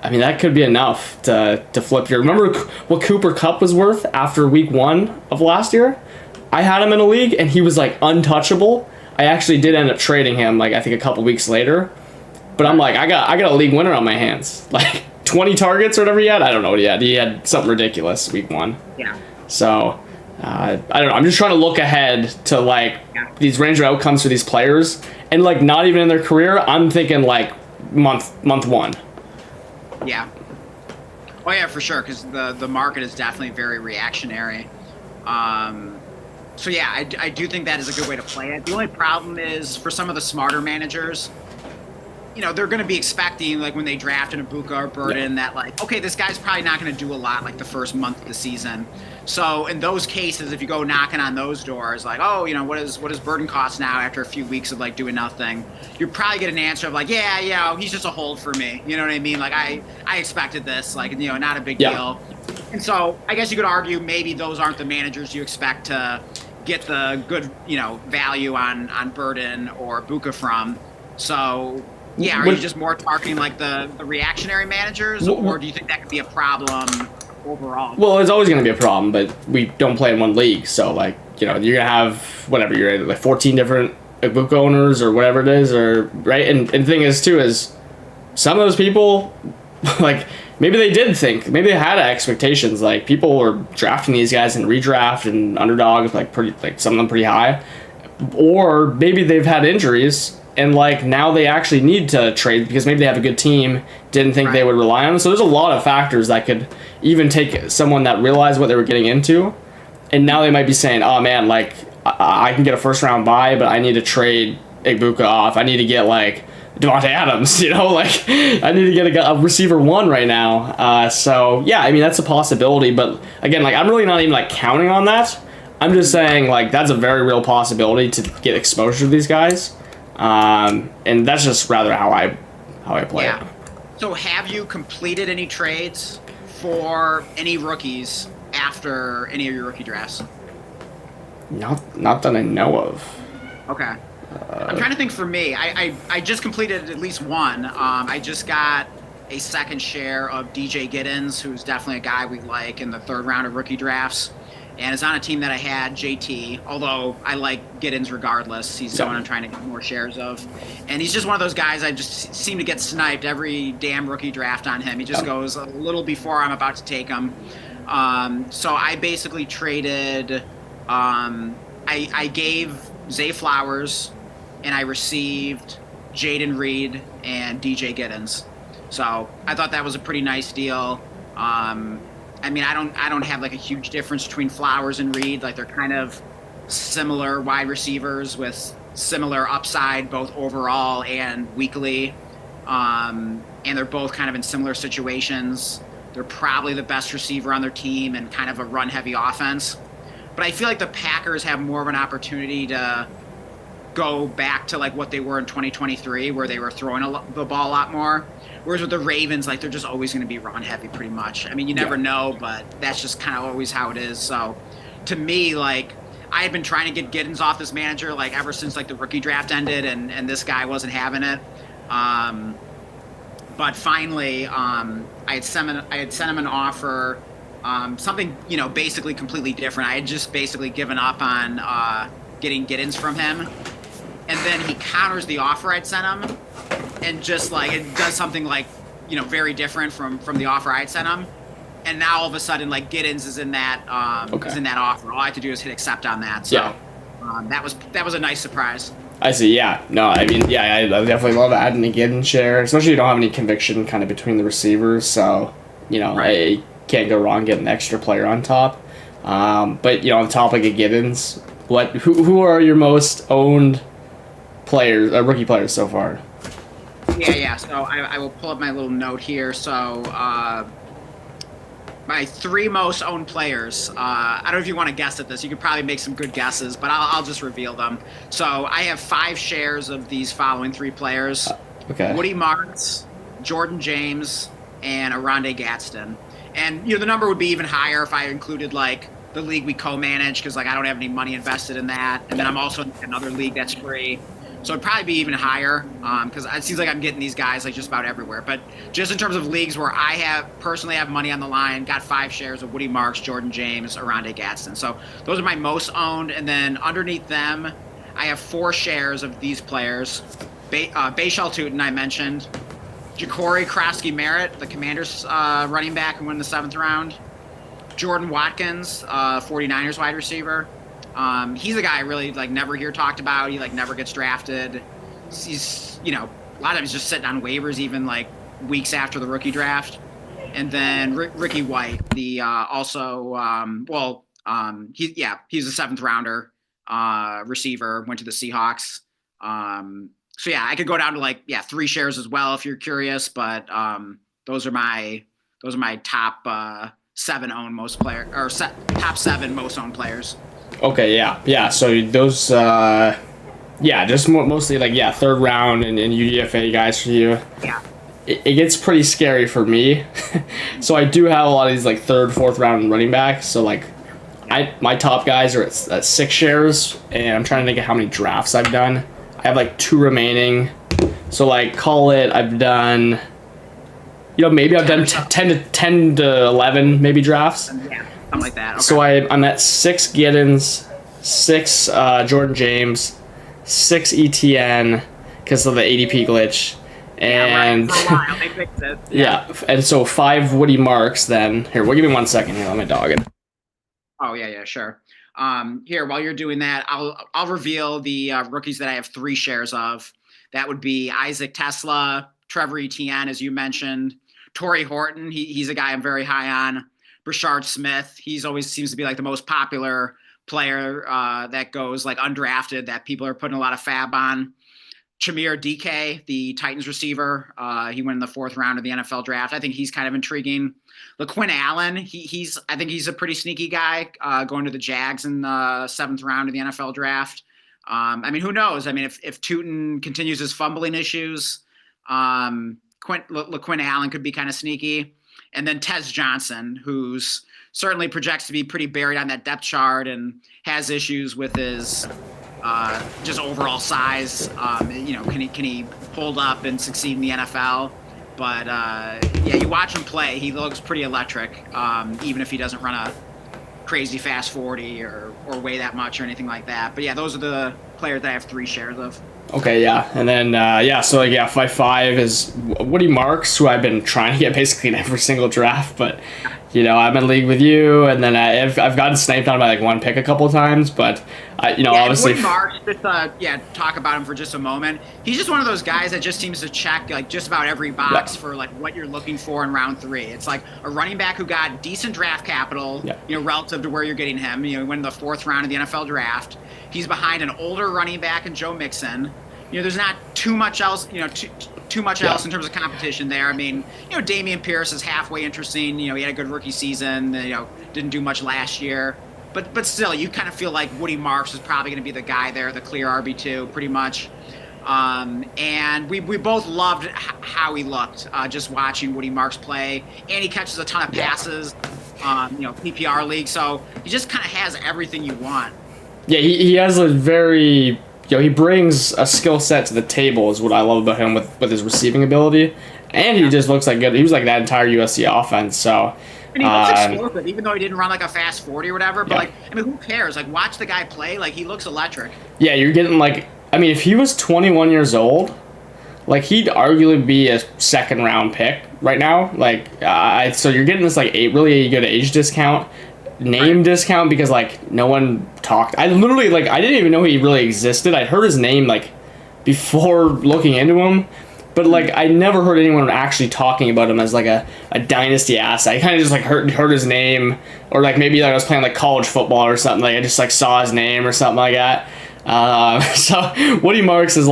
I mean, that could be enough to flip your... Remember what Cooper Kupp was worth after week 1 of last year? I had him in a league, and he was, like, untouchable. I actually did end up trading him, like, I think a couple weeks later. But I'm like, I got a league winner on my hands. Like, 20 targets or whatever he had? I don't know what he had. He had something ridiculous week 1. Yeah. So, I don't know. I'm just trying to look ahead to, like, these range of outcomes for these players. And, like, not even in their career. I'm thinking, like, month 1. Yeah. Oh yeah, for sure, because the market is definitely very reactionary. So yeah, I do think that is a good way to play it. The only problem is for some of the smarter managers, you know, they're going to be expecting, like when they draft an Ibuka or Burden, that like, okay, this guy's probably not going to do a lot like the first month of the season. So in those cases, if you go knocking on those doors, like, oh, you know, what does Burden cost now after a few weeks of like doing nothing? You probably get an answer of like, yeah, he's just a hold for me. You know what I mean? Like I expected this, like, you know, not a big deal. And so I guess you could argue maybe those aren't the managers you expect to get the good, you know, value on Burden or Buka from. So yeah, are you just more targeting like the reactionary managers, or do you think that could be a problem overall? Well, it's always going to be a problem, but we don't play in one league, so like, you know, you're gonna have whatever, you're like 14 different book owners or whatever it is, or right. And the thing is too is some of those people, like maybe they did think, maybe they had expectations, like people were drafting these guys in redraft and underdog, like pretty, like some of them pretty high, or maybe they've had injuries. And, like, now they actually need to trade because maybe they have a good team, didn't think they would rely on them. So there's a lot of factors that could even take someone that realized what they were getting into. And now they might be saying, oh, man, like, I can get a first-round bye, but I need to trade Ibuka off. I need to get, like, Devontae Adams, you know? Like, I need to get a receiver 1 right now. So, yeah, I mean, that's a possibility. But, again, like, I'm really not even, like, counting on that. I'm just saying, like, that's a very real possibility to get exposure to these guys. And that's just rather how I play it. So have you completed any trades for any rookies after any of your rookie drafts? Not that I know of. Okay. I'm trying to think for me. I just completed at least one. I just got a second share of DJ Giddens, who's definitely a guy we like in the 3rd round of rookie drafts. And it's on a team that I had, JT, although I like Giddens regardless. He's someone I'm trying to get more shares of. And he's just one of those guys I just seem to get sniped every damn rookie draft on him. He just goes a little before I'm about to take him. So I basically traded I gave Zay Flowers, and I received Jaden Reed and DJ Giddens. So I thought that was a pretty nice deal. I mean, I don't have like a huge difference between Flowers and Reed. Like they're kind of similar wide receivers with similar upside, both overall and weekly. And they're both kind of in similar situations. They're probably the best receiver on their team and kind of a run-heavy offense. But I feel like the Packers have more of an opportunity to go back to like what they were in 2023, where they were throwing the ball a lot more. Whereas with the Ravens, like they're just always going to be run heavy pretty much. I mean, you never know, but that's just kind of always how it is. So to me, like I had been trying to get Giddens off this manager like ever since like the rookie draft ended, and this guy wasn't having it. But finally, I had sent him an offer, something, you know, basically completely different. I had just basically given up on getting Giddens from him. And then he counters the offer I'd sent him, and just like it does something like, you know, very different from the offer I'd sent him. And now all of a sudden, like Giddens is in that is in that offer. All I have to do is hit accept on that. So that was a nice surprise. I see. Yeah. No. I mean, yeah. I definitely love adding a Giddens share, especially if you don't have any conviction kind of between the receivers. So you know, I can't go wrong getting an extra player on top. But you know, on the topic of Giddens, who are your most owned players, rookie players so far? Yeah. So I will pull up my little note here. So my 3 most owned players. I don't know if you want to guess at this. You could probably make some good guesses, but I'll just reveal them. So I have 5 shares of these following 3 players. Okay. Woody Marks, Jordan James, and Aronde Gadsden. And the number would be even higher if I included like the league we co-manage, because like I don't have any money invested in that, and then I'm also in another league that's free, so it'd probably be even higher, because it seems like I'm getting these guys like just about everywhere. But just in terms of leagues where I personally have money on the line, got 5 shares of Woody Marks, Jordan James, Aronde Gadsden. So those are my most owned, and then underneath them, I have 4 shares of these players. Bayshall Tootin, I mentioned. Ja'Cory Krosky Merritt, the Commanders running back who won the 7th round. Jordan Watkins, 49ers wide receiver. He's a guy I really like never hear talked about. He like never gets drafted. He's a lot of times just sitting on waivers even like weeks after the rookie draft. And then Ricky White, the he's a 7th rounder receiver, went to the Seahawks. So yeah, I could go down to 3 shares as well if you're curious, but those are my top 7 owned most player, or top 7 most owned players. Okay, yeah. So those, just mostly 3rd round and UDFA guys for you. Yeah. It gets pretty scary for me. So I do have a lot of these 3rd, 4th round running backs. So my top guys are at 6 shares, and I'm trying to think of how many drafts I've done. I have 2 remaining. So call it I've done. Maybe I've done 10 to 11 maybe drafts. Yeah, something like that. Okay. So I'm at 6 Giddens, 6 Jordan James, 6 ETN because of the ADP glitch, and for a while they fixed it. Yeah, and so 5 Woody Marks. Then here, give me 1 second here. Let me dog it. Oh yeah, sure. Here, while you're doing that, I'll reveal the rookies that I have 3 shares of. That would be Isaac Tesla, Trevor Etienne, as you mentioned. Torrey Horton, he's a guy I'm very high on. Brashard Smith, he's always seems to be the most popular player that goes undrafted that people are putting a lot of fab on. Chimere DK, the Titans receiver, he went in the 4th round of the NFL draft. I think he's kind of intriguing. LaQuinn Allen, I think he's a pretty sneaky guy going to the Jags in the 7th round of the NFL draft. Who knows? If Tootin continues his fumbling issues, LaQuinn Allen could be kind of sneaky. And then Tez Johnson, who's certainly projects to be pretty buried on that depth chart and has issues with his just overall size. Can he hold up and succeed in the NFL? But you watch him play, he looks pretty electric, even if he doesn't run a crazy fast 40 or weigh that much or anything like that. But yeah, those are the players that I have 3 shares of. Okay, yeah. And then, so 5 is Woody Marks, who I've been trying to get basically in every single draft, but, I'm in league with you, and then I've gotten sniped on by 1 pick a couple of times, but, obviously. Woody Marks, just, talk about him for just a moment. He's just one of those guys that just seems to check, just about every box for, what you're looking for in round 3. It's a running back who got decent draft capital, relative to where you're getting him. He went in the 4th round of the NFL draft. He's behind an older running back in Joe Mixon. There's not too much else, too much else in terms of competition there. Dameon Pierce is halfway interesting. He had a good rookie season. Didn't do much last year. But still, you kind of feel like Woody Marks is probably going to be the guy there, the clear RB2, pretty much. And we both loved how he looked just watching Woody Marks play. And he catches a ton of passes, PPR league. So he just kind of has everything you want. Yeah, he has a very... he brings a skill set to the table is what I love about him with his receiving ability. And he just looks good. He was that entire USC offense, so... And he looks explosive, even though he didn't run a fast 40 or whatever. But, who cares? Watch the guy play. He looks electric. Yeah, you're getting, if he was 21 years old, he'd arguably be a 2nd round pick right now. So you're getting this, really good age discount. Discount because no one talked. I literally I didn't even know he really existed. I heard his name before looking into him, but I never heard anyone actually talking about him as a dynasty asset. I kind of just heard his name, or maybe I was playing college football or something. I just saw his name or something like that. So Woody Marks is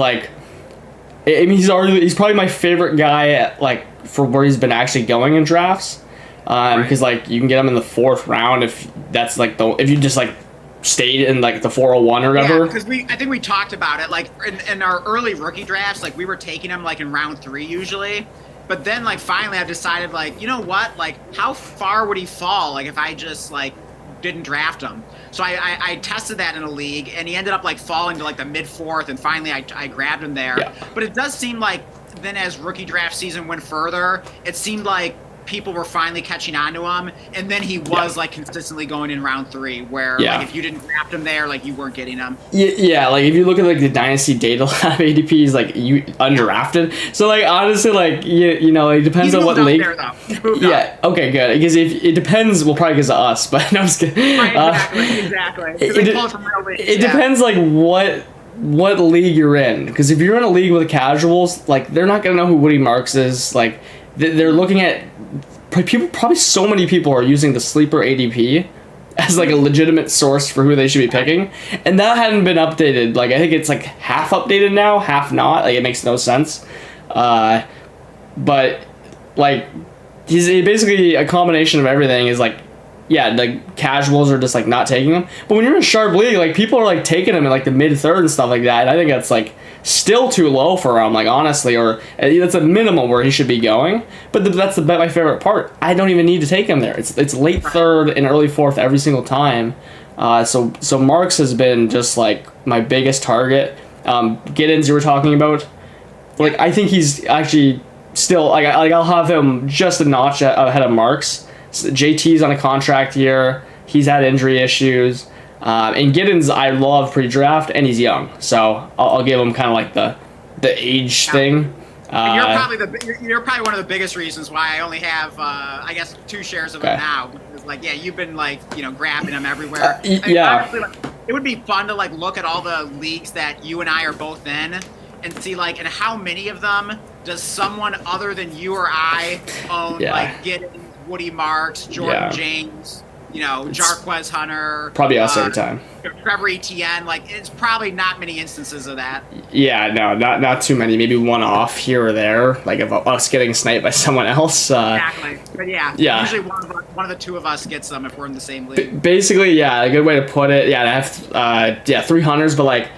he's probably my favorite guy for where he's been actually going in drafts. Because you can get him in the 4th round if that's if you just stayed in like the 401 or whatever. Yeah, because I think we talked about it. Like in our early rookie drafts, like we were taking them like in round 3 usually. But then like finally I've decided like, you know what? Like how far would he fall like if I just like didn't draft him? So I tested that in a league and he ended up like falling to like the mid-4th and finally I grabbed him there. Yeah. But it does seem like then as rookie draft season went further, it seemed like people were finally catching on to him, and then he was like consistently going in round 3 where like if you didn't draft him there, like you weren't getting him. Yeah, like if you look at like the Dynasty data lab ADPs, like you undrafted. So like honestly, like you know, it depends on what league. Yeah, okay, good. Because if it depends, well, probably because of us, but no, I'm just kidding. Right, exactly. It depends like what league you're in. Because if you're in a league with casuals, like they're not gonna know who Woody Marks is. Like they're looking at people. Probably so many people are using the sleeper ADP as like a legitimate source for who they should be picking, and that hadn't been updated. Like I think it's like half updated now, half not. Like it makes no sense. But like he's basically a combination of everything. Is like, yeah, the casuals are just like not taking him. But when you're in a sharp league, like people are like taking him in like the mid-3rd and stuff like that. And I think that's like still too low for him, like honestly, or that's a minimum where he should be going. But that's my favorite part. I don't even need to take him there. It's late 3rd and early 4th every single time. So Marks has been just like my biggest target. Giddens you were talking about, like I think he's actually still like I'll have him just a notch ahead of Marks. JT's on a contract here. He's had injury issues. And Giddens I love pre-draft, and he's young. So I'll give him kind of like the age thing. You're probably one of the biggest reasons why I only have, I guess, 2 shares of him now. Because, like, yeah, you've been, like, you know, grabbing him everywhere. Honestly, like, it would be fun to, like, look at all the leagues that you and I are both in and see, like, and how many of them does someone other than you or I own, like, Giddens, Woody Marks, Jordan James, you know, Jarquez Hunter. Probably us every time. Trevor Etienne. Like, it's probably not many instances of that. Yeah, no, not too many. Maybe one off here or there, like of us getting sniped by someone else. Exactly. But yeah. Usually one of the 2 of us gets them if we're in the same league. Basically, yeah, a good way to put it. Yeah, I have 3 hunters, but like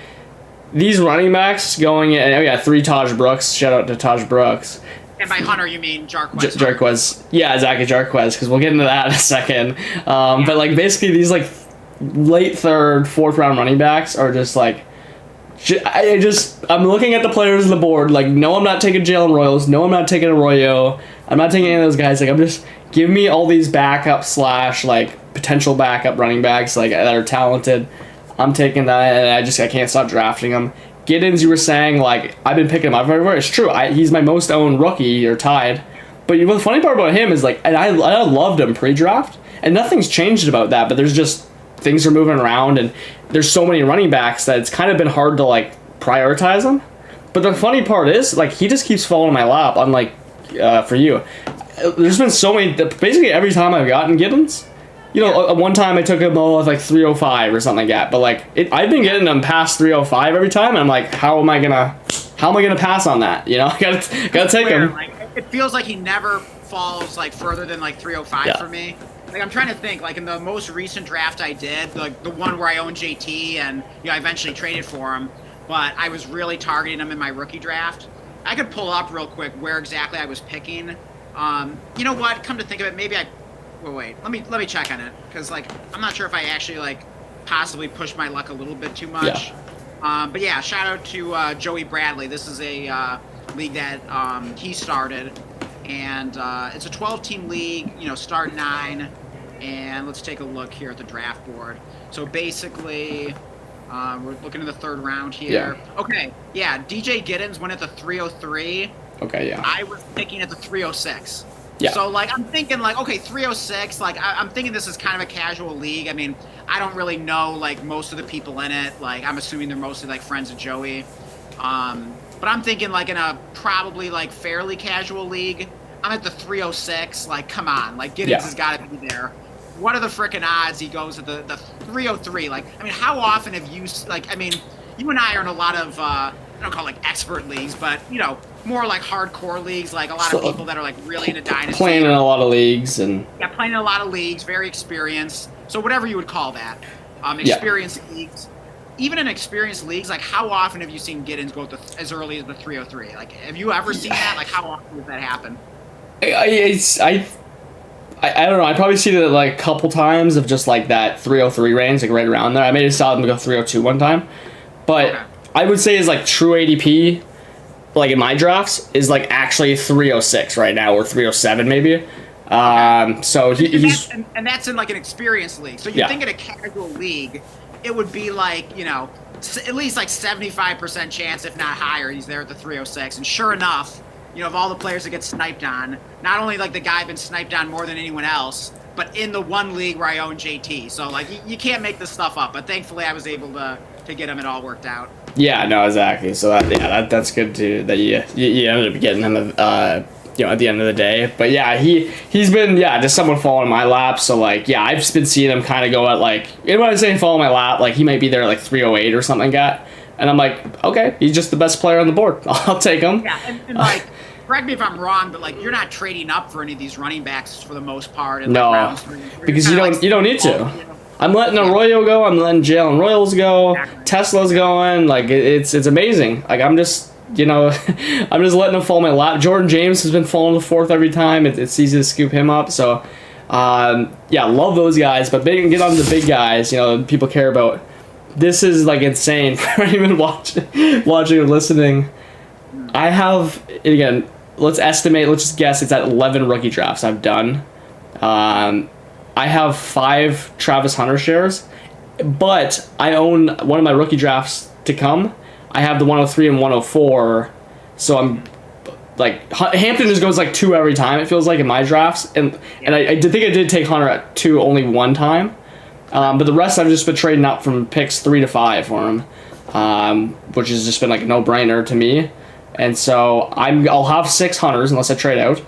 these running backs going in. 3 Taj Brooks. Shout out to Taj Brooks. And by Hunter, you mean Jarquez. Jarquez. Yeah, exactly, Jarquez, because we'll get into that in a second. But, like, basically these, like, late 3rd, 4th round running backs are just, like... I'm looking at the players on the board, like, no, I'm not taking Jalen Royals. No, I'm not taking Arroyo. I'm not taking any of those guys. Like, I'm just... Give me all these backup / like, potential backup running backs, like, that are talented. I'm taking that, and I can't stop drafting them. Giddens, you were saying, like, I've been picking him up everywhere. It's true. He's my most owned rookie, or tied. But the funny part about him is, like, and I loved him pre-draft, and nothing's changed about that, but there's just, things are moving around, and there's so many running backs that it's kind of been hard to, like, prioritize them. But the funny part is, like, he just keeps falling in my lap, unlike for you. There's been so many, basically every time I've gotten Giddens, you know, one time I took him with like 305 or something like that, but like I've been getting them past 305 every time, and I'm like, how am I gonna pass on that? You know, I gotta take him. Like, it feels like he never falls like further than like 305 for me. Like I'm trying to think, like in the most recent draft I did, like the one where I owned JT and I eventually traded for him, but I was really targeting him in my rookie draft. I could pull up real quick where exactly I was picking. You know what? Come to think of it, maybe wait. Let me check on it, because like I'm not sure if I actually like possibly pushed my luck a little bit too much. But yeah, shout out to Joey Bradley. This is a league that he started, and it's a 12-team league. You know, start 9, and let's take a look here at the draft board. So basically, we're looking at the 3rd round here. Yeah. Okay, yeah, DJ Giddens went at the 303. Okay, yeah. I was picking at the 306. Yeah. So, like, I'm thinking, like, okay, 306, like, I'm thinking this is kind of a casual league. I mean, I don't really know, like, most of the people in it. Like, I'm assuming they're mostly, like, friends of Joey. But I'm thinking, like, in a probably, like, fairly casual league, I'm at the 306. Like, come on. Like, Giddens has got to be there. What are the frickin' odds he goes at the 303? Like, I mean, how often have you, like, I mean, you and I are in a lot of, I don't call it, like, expert leagues, but, you know, more like hardcore leagues, like a lot of people that are like really into Dynasty. Playing in a lot of leagues. And yeah, playing in a lot of leagues, very experienced. So whatever you would call that. Experienced leagues, even in experienced leagues, like how often have you seen Giddens go as early as the 303? Like, have you ever seen that? Like, how often does that happen? I don't know. I probably seen it like a couple times of just like that 303 range, like right around there. I may have saw them go 302 one time, but Okay. I would say is like true ADP, like in my drafts, is like actually 306 right now or 307 maybe. So he's And that's in like an experienced league. So you yeah. think in a casual league, it would be like, at least like 75% chance, if not higher, he's there at the 306. And sure enough, of all the players that get sniped on, not only like the guy been sniped on more than anyone else, but in the one league where I own JT. So like you can't make this stuff up. But thankfully I was able to get him it all worked out. Yeah, no, exactly. So that's good too that you ended up getting him at the end of the day. But yeah, he's been just someone falling in my lap. So like I've been seeing him kind of go at like, when I say fall in my lap, like he might be there at like 308 or something like that. And I'm like, okay, he's just the best player on the board. I'll take him. Yeah, and like, correct me if I'm wrong, but like you're not trading up for any of these running backs for the most part. In No, like rounds because you don't need to. I'm letting Arroyo go. I'm letting Jalen Royals go. Exactly. Tesla's going. Like it's amazing. Like I'm just I'm just letting him fall in my lap. Jordan James has been falling to fourth every time. It's easy to scoop him up. So love those guys. But they can get on to the big guys. People care about. This is like insane for anyone watching or listening. I have, again, let's just guess it's at 11 rookie drafts I've done. I have 5 Travis Hunter shares, but I own one of my rookie drafts to come. I have the 103 and 104, so I'm like, Hampton just goes like 2 every time, it feels like, in my drafts, and I did think I did take Hunter at 2 only one time. But the rest I've just been trading up from picks 3 to 5 for him, which has just been like a no-brainer to me. And so I'll have 6 Hunters unless I trade out.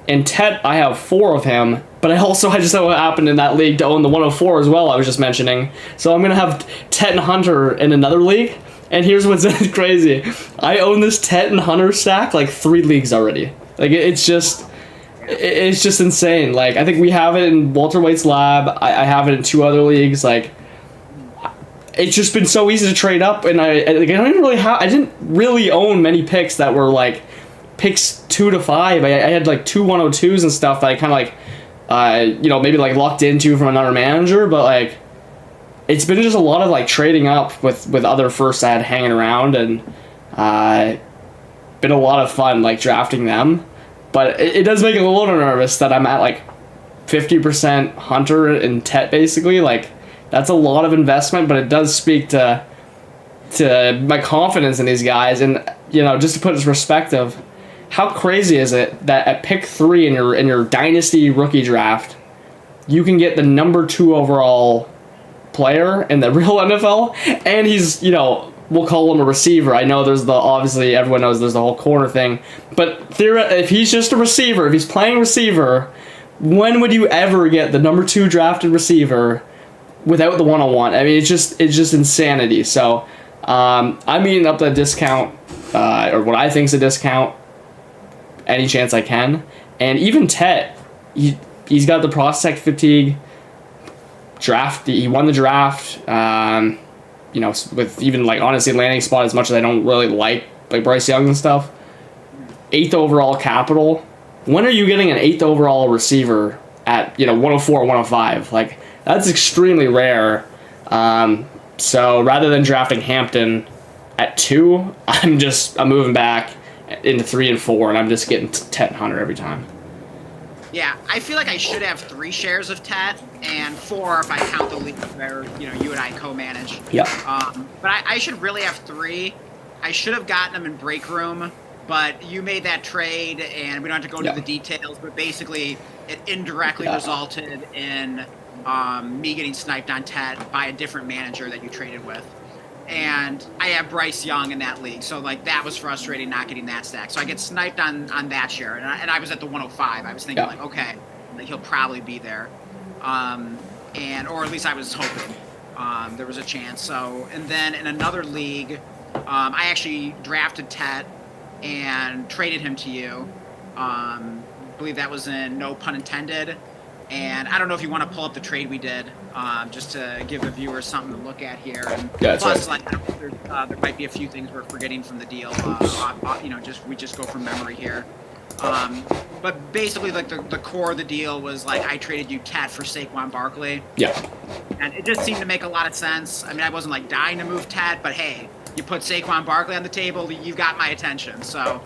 And Tet, I have 4 of him, but I just know what happened in that league to own the 104 as well I was just mentioning. So I'm going to have Tet and Hunter in another league. And here's what's crazy. I own this Tet and Hunter stack like 3 leagues already. Like it's just insane. Like I think we have it in Walter White's lab. I have it in 2 other leagues. Like it's just been so easy to trade up, and I didn't really own many picks that were like picks 2 to 5. I had like 2 102s and stuff that I kind of like maybe like locked into from another manager, but like it's been just a lot of like trading up with other firsts I had hanging around, and been a lot of fun like drafting them. But it does make me a little nervous that I'm at like 50% Hunter and Tet basically. Like that's a lot of investment, but it does speak to my confidence in these guys. And just to put it in perspective, how crazy is it that at pick 3 in your dynasty rookie draft, you can get the number 2 overall player in the real NFL, and he's we'll call him a receiver. I know obviously everyone knows there's the whole corner thing, but if he's just a receiver, if he's playing receiver, when would you ever get the number 2 drafted receiver without the 101? I mean, it's just insanity. So I'm eating up that discount, or what I think is a discount, any chance I can. And even Tet, he's got the prospect fatigue. He won the draft. With even like honestly landing spot, as much as I don't really like Bryce Young and stuff. 8th overall capital. When are you getting an 8th overall receiver at 104 or 105? Like that's extremely rare. So rather than drafting Hampton at 2, I'm moving back into 3 and 4, and I'm just getting Tet and Hunter every time. Yeah, I feel like I should have 3 shares of Tet and 4 if I count the league where you and I co-manage. Yeah. But I should really have 3. I should have gotten them in break room, but you made that trade, and we don't have to go into the details. But basically, it indirectly resulted in me getting sniped on Tet by a different manager that you traded with. And I have Bryce Young in that league, so like that was frustrating not getting that stack. So I get sniped on that share, and I was at the 105. I was thinking like, okay, like he'll probably be there, or at least I was hoping there was a chance. So and then in another league, I actually drafted Tet and traded him to you. I believe that was in no pun intended. And I don't know if you want to pull up the trade we did, just to give the viewers something to look at here. And Yeah, plus, right. like, there might be a few things we're forgetting from the deal. We just go from memory here. But basically, like the core of the deal was like I traded you Tet for Saquon Barkley. Yeah. And it just seemed to make a lot of sense. I mean, I wasn't like dying to move Tet, but hey, you put Saquon Barkley on the table, you've got my attention. So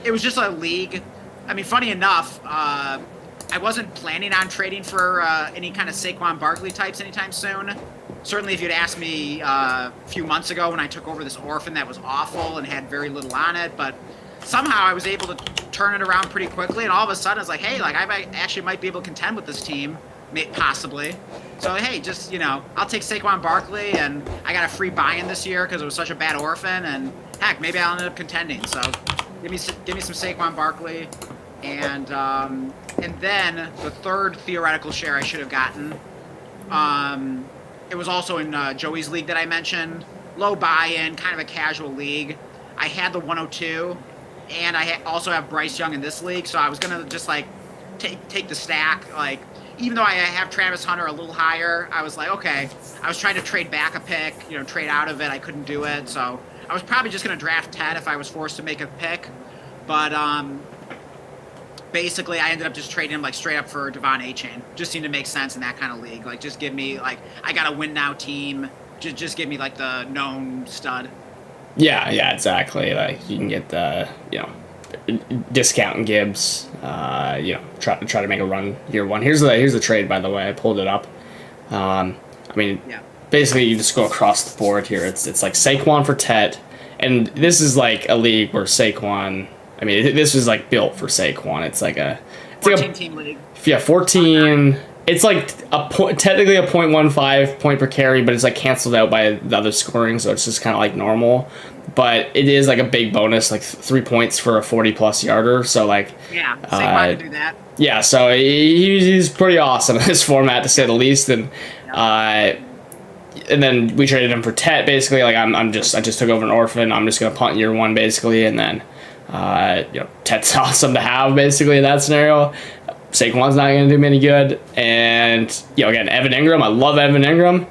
it was just a league. I mean, funny enough, I wasn't planning on trading for any kind of Saquon Barkley types anytime soon. Certainly, if you'd asked me a few months ago when I took over this orphan that was awful and had very little on it, but somehow I was able to turn it around pretty quickly, and all of a sudden it's like, hey, like I might be able to contend with this team, possibly. So hey, just I'll take Saquon Barkley, and I got a free buy-in this year because it was such a bad orphan, and heck, maybe I'll end up contending. So give me some Saquon Barkley, and then the third theoretical share I should have gotten. It was also in Joey's league that I mentioned. Low buy-in, kind of a casual league. I had the 102, and I also have Bryce Young in this league, so I was gonna just like take the stack. Like, even though I have Travis Hunter a little higher, I was like, okay. I was trying to trade back a pick, trade out of it. I couldn't do it, so I was probably just gonna draft Ted if I was forced to make a pick. But basically, I ended up just trading him like straight up for Devon Achane. Just seemed to make sense in that kind of league. Like, just give me like I got a win now team. Just give me like the known stud. Yeah, exactly. Like you can get the discount in Gibbs. Try to make a run year one. Here's the trade, by the way. I pulled it up. Basically you just go across the board here. It's like Saquon for Tet, and this is like a league where Saquon. I mean, this was like built for Saquon. It's like a 14-team league. Yeah, 14. It's like technically a 0.15 point per carry, but it's like canceled out by the other scoring, so it's just kind of like normal. But it is like a big bonus, like 3 points for a 40-plus yarder. So like, yeah, Saquon to do that. Yeah, so he's pretty awesome in this format, to say the least. And then we traded him for Tet. Basically, like I just took over an orphan. I'm just gonna punt year one basically, and then Tet's awesome to have basically in that scenario. Saquon's not going to do me any good. And, again, Evan Ingram. I love Evan Ingram.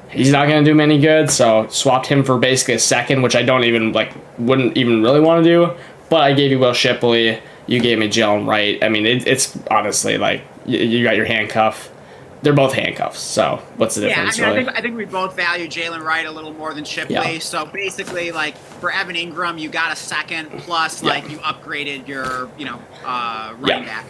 He's not going to do me any good. So swapped him for basically a second, which I don't even, wouldn't even really want to do. But I gave you Will Shipley. You gave me Jalen Wright. I mean, it's honestly, you got your handcuff. They're both handcuffs. So what's the difference, really? I think we both value Jalen Wright a little more than Shipley. Yeah. So basically, for Evan Ingram, you got a second, plus, you upgraded your, running back.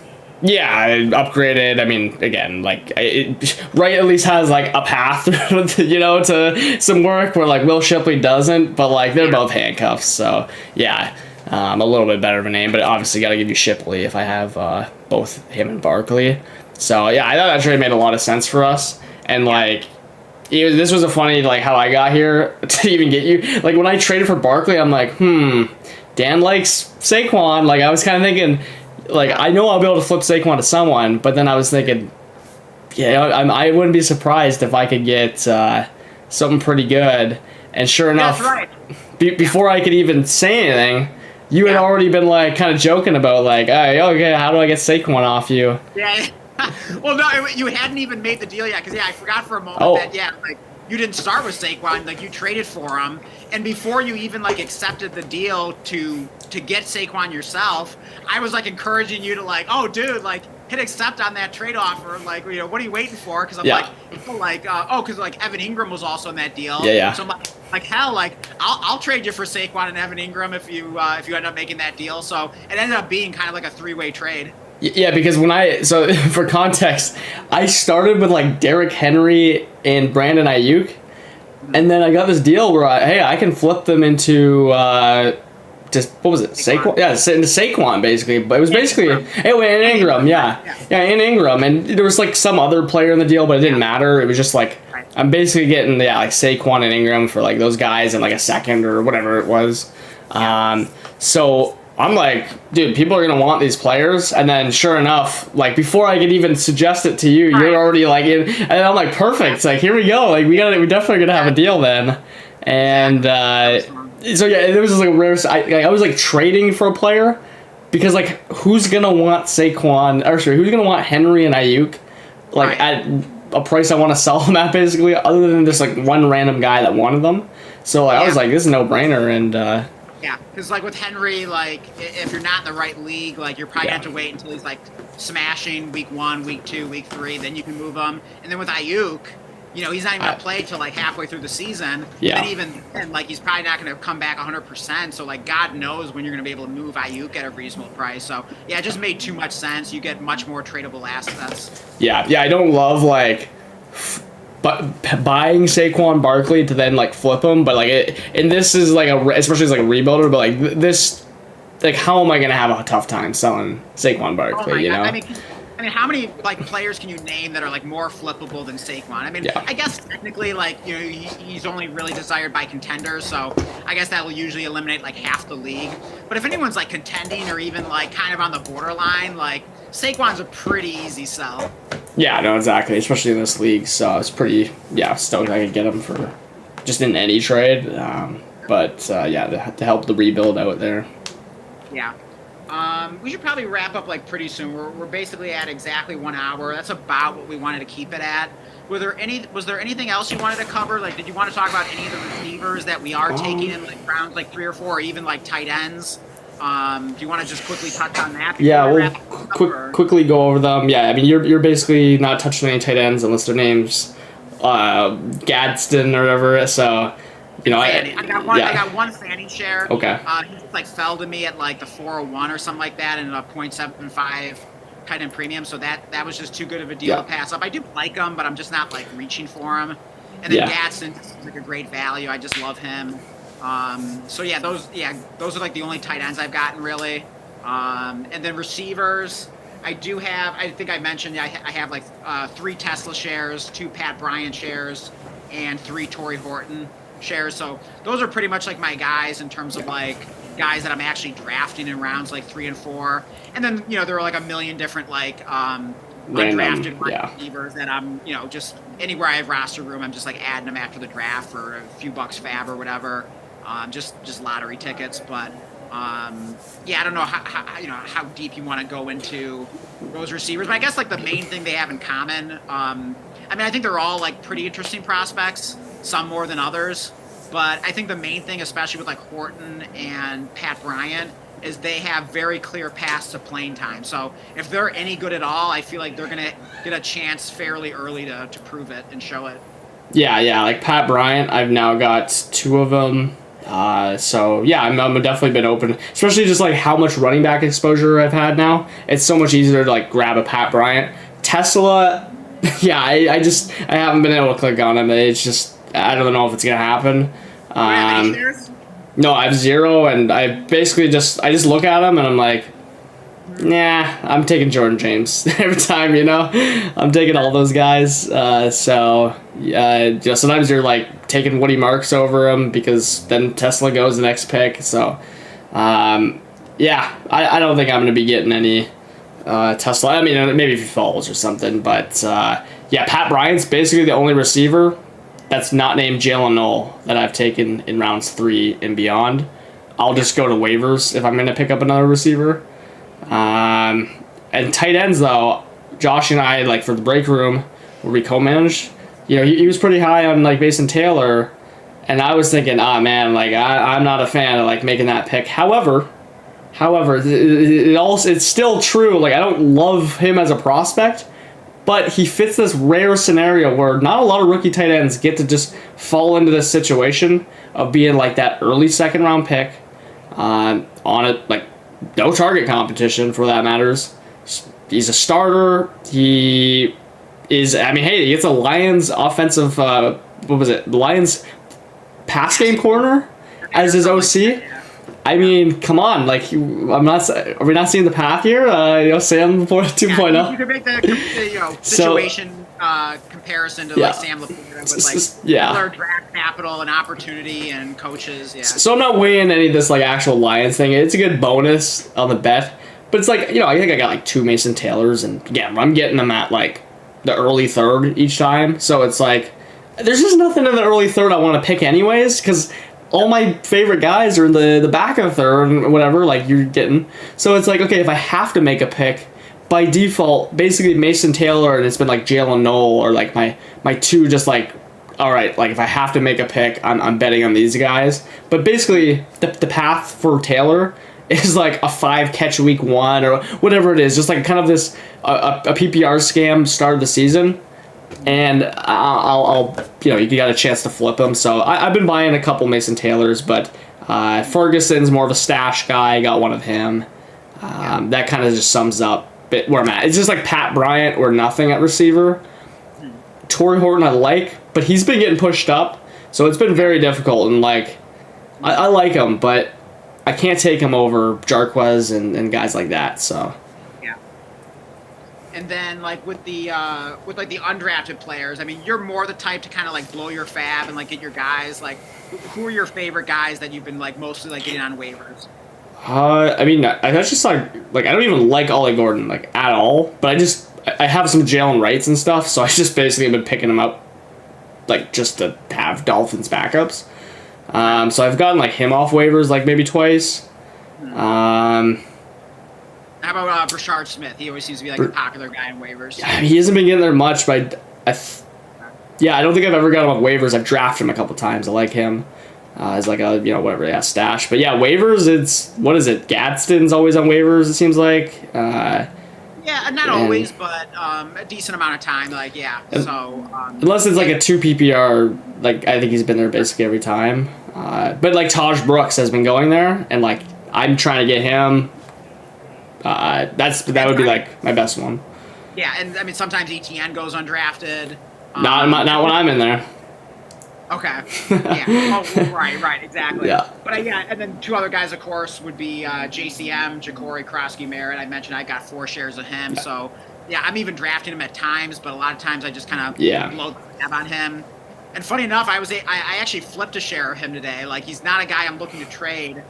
Yeah, I upgraded. I mean, again, Wright at least has a path, to some work where Will Shipley doesn't. But they're both handcuffs, so yeah, a little bit better of a name. But obviously, got to give you Shipley if I have both him and Barkley. So yeah, I thought that trade made a lot of sense for us. And this was a funny how I got here to even get you. When I traded for Barkley, I'm like, Dan likes Saquon. I was kind of thinking. I know I'll be able to flip Saquon to someone, but then I was thinking, I wouldn't be surprised if I could get something pretty good. And sure enough, that's right. Before I could even say anything, you had already been kind of joking about hey, okay, how do I get Saquon off you? Yeah. Well, no, you hadn't even made the deal yet, because I forgot for a moment that you didn't start with Saquon, you traded for him, and before you even accepted the deal to get Saquon yourself, I was encouraging you to oh dude, hit accept on that trade offer, what are you waiting for? Because I'm because Evan Ingram was also in that deal. Yeah. So I'm hell, I'll trade you for Saquon and Evan Ingram if you end up making that deal. So it ended up being kind of a three-way trade. Yeah, because for context, I started with Derrick Henry and Brandon Ayuk, and then I got this deal where I can flip them into what was it? Saquon? Yeah, into Saquon basically, but it was basically Ingram. And Ingram, and there was some other player in the deal, but it didn't matter. It was just I'm basically getting Saquon and Ingram for those guys and a second or whatever it was. So I'm dude, people are gonna want these players, and then sure enough, before I could even suggest it to you, you're already in, and I'm perfect. Here we go. We're definitely gonna have a deal then, and so yeah, it was just a rare. I was trading for a player because who's gonna want Saquon? Or sorry, who's gonna want Henry and Ayuk like at a price I want to sell them at, basically, other than just like one random guy that wanted them. So like, I was like, this is no brainer, and yeah, because like with Henry, like if you're not in the right league, like you're probably gonna have to wait until he's like smashing week 1, week 2, week 3, then you can move him. And then with Ayuk, you know, he's not even gonna play till like halfway through the season. Yeah. And even and like he's probably not gonna come back 100%. So like God knows when you're gonna be able to move Ayuk at a reasonable price. So yeah, it just made too much sense. You get much more tradable assets. yeah, I don't love like, but buying Saquon Barkley to then like flip him, but like and this is like especially as like a rebuilder, but like this, like how am I gonna have a tough time selling Saquon Barkley? Oh you know. God. I mean, how many like players can you name that are like more flippable than Saquon? I mean, I guess technically, like you know, he's only really desired by contenders, so I guess that will usually eliminate like half the league. But if anyone's like contending or even like kind of on the borderline, like Saquon's a pretty easy sell. Yeah, no, exactly. Especially in this league, so it's pretty stoked I could get him for just in any trade. But to help the rebuild out there. Yeah. We should probably wrap up like pretty soon. We're basically at exactly 1 hour. That's about what we wanted to keep it at. Was there anything else you wanted to cover? Like, did you want to talk about any of the receivers that we are taking in like rounds like 3 or 4, or even like tight ends? Do you want to just quickly touch on that? Yeah, we'll quickly go over them. Yeah, I mean you're basically not touching any tight ends unless their names Gadsden or whatever. So. You know, I got one Fanny share. Okay. He just like fell to me at like the 401 or something like that, and a 0.75 tight end premium. So that was just too good of a deal to pass up. I do like him, but I'm just not like reaching for him. And then Gatson is like a great value. I just love him. Those are like the only tight ends I've gotten really. And then receivers, I do have. I think I mentioned I have like 3 Tesla shares, 2 Pat Bryant shares, and 3 Torrey Horton shares. So those are pretty much like my guys in terms of like guys that I'm actually drafting in rounds like 3 and 4. And then, you know, there are like a million different like undrafted receivers that I'm, you know, just anywhere I have roster room, I'm just like adding them after the draft for a few bucks fab or whatever. Just lottery tickets. But I don't know how deep you want to go into those receivers. But I guess like the main thing they have in common, I think they're all like pretty interesting prospects, some more than others. But I think the main thing, especially with like Horton and Pat Bryant, is they have very clear paths to playing time. So if they're any good at all, I feel like they're going to get a chance fairly early to prove it and show it. Yeah, like Pat Bryant, I've now got 2 of them. I'm definitely been open, especially just like how much running back exposure I've had now. It's so much easier to like grab a Pat Bryant. Tesla, I haven't been able to click on him. It's just, I don't know if it's gonna happen. No, I have 0, and I basically just look at him and I'm like, nah, I'm taking Jordan James every time, you know? I'm taking all those guys. Sometimes you're like taking Woody Marks over him because then Tesla goes the next pick. So, I don't think I'm going to be getting any Tesla. I mean, maybe if he falls or something. But, Pat Bryant's basically the only receiver that's not named Jalen Noel that I've taken in rounds 3 and beyond. I'll just go to waivers if I'm going to pick up another receiver. And tight ends though, Josh and I, like for the break room where we co-managed, you know, he was pretty high on like Mason Taylor, and I was thinking, man, like I'm not a fan of like making that pick. However, it's still true. Like I don't love him as a prospect, but he fits this rare scenario where not a lot of rookie tight ends get to just fall into this situation of being like that early 2nd round pick on it, like no target competition for that matters. He's a starter. He is. I mean, hey, he gets a Lions offensive. Lions pass game corner as his OC. I mean, come on, like are we not seeing the path here? Sam 2.0. You could make the situation comparison to like Sam LaPorta with like similar draft capital and opportunity and coaches. Yeah. So I'm not weighing any of this like actual Lions thing. It's a good bonus on the bet, but it's like, you know, I think I got like 2 Mason Taylors, and again, I'm getting them at like the early 3rd each time. So it's like there's just nothing in the early 3rd I want to pick anyways, because all my favorite guys are in the back of the 3rd and whatever, like you're getting. So it's like, okay, if I have to make a pick, by default, basically Mason Taylor, and it's been like Jalen Noel or like my two just like, all right, like if I have to make a pick, I'm betting on these guys. But basically, the path for Taylor is like a 5-catch week 1 or whatever it is, just like kind of this a PPR scam start of the season. And I'll you got a chance to flip him. So I've been buying a couple Mason Taylors, but Ferguson's more of a stash guy. I got one of him. That kind of just sums up where I'm at. It's just like Pat Bryant or nothing at receiver. Torrey Horton I like, but he's been getting pushed up, so it's been very difficult. And like, I like him, but I can't take him over Jarquez and guys like that. So. And then, like with the undrafted players, I mean, you're more the type to kind of like blow your fab and like get your guys. Like, who are your favorite guys that you've been like mostly like getting on waivers? I mean, that's just like I don't even like Ollie Gordon like at all. But I have some Jalen Wrights and stuff, so I just basically been picking them up, like just to have Dolphins backups. So I've gotten like him off waivers like maybe twice. How about Brashard Smith? He always seems to be like a popular guy in waivers. Yeah, he hasn't been getting there much, but I don't think I've ever got him on waivers. I've drafted him a couple times. I like him as like a whatever stash. But yeah, waivers. It's what is it? Gadsden's always on waivers. It seems like. Yeah, not always, but a decent amount of time. Like so. Unless it's like a 2 PPR, like I think he's been there basically every time. But like Taj Brooks has been going there, and like I'm trying to get him. That would be like my best one. Yeah, and I mean sometimes ETN goes undrafted. Not when I'm in there. Okay. Yeah. Oh, right, exactly. Yeah. But and then 2 other guys, of course, would be JCM, Ja'Cory Krosky-Merritt. I mentioned I got 4 shares of him, so yeah, I'm even drafting him at times, but a lot of times I just kind of blow the tab on him. And funny enough, I actually flipped a share of him today. Like he's not a guy I'm looking to trade.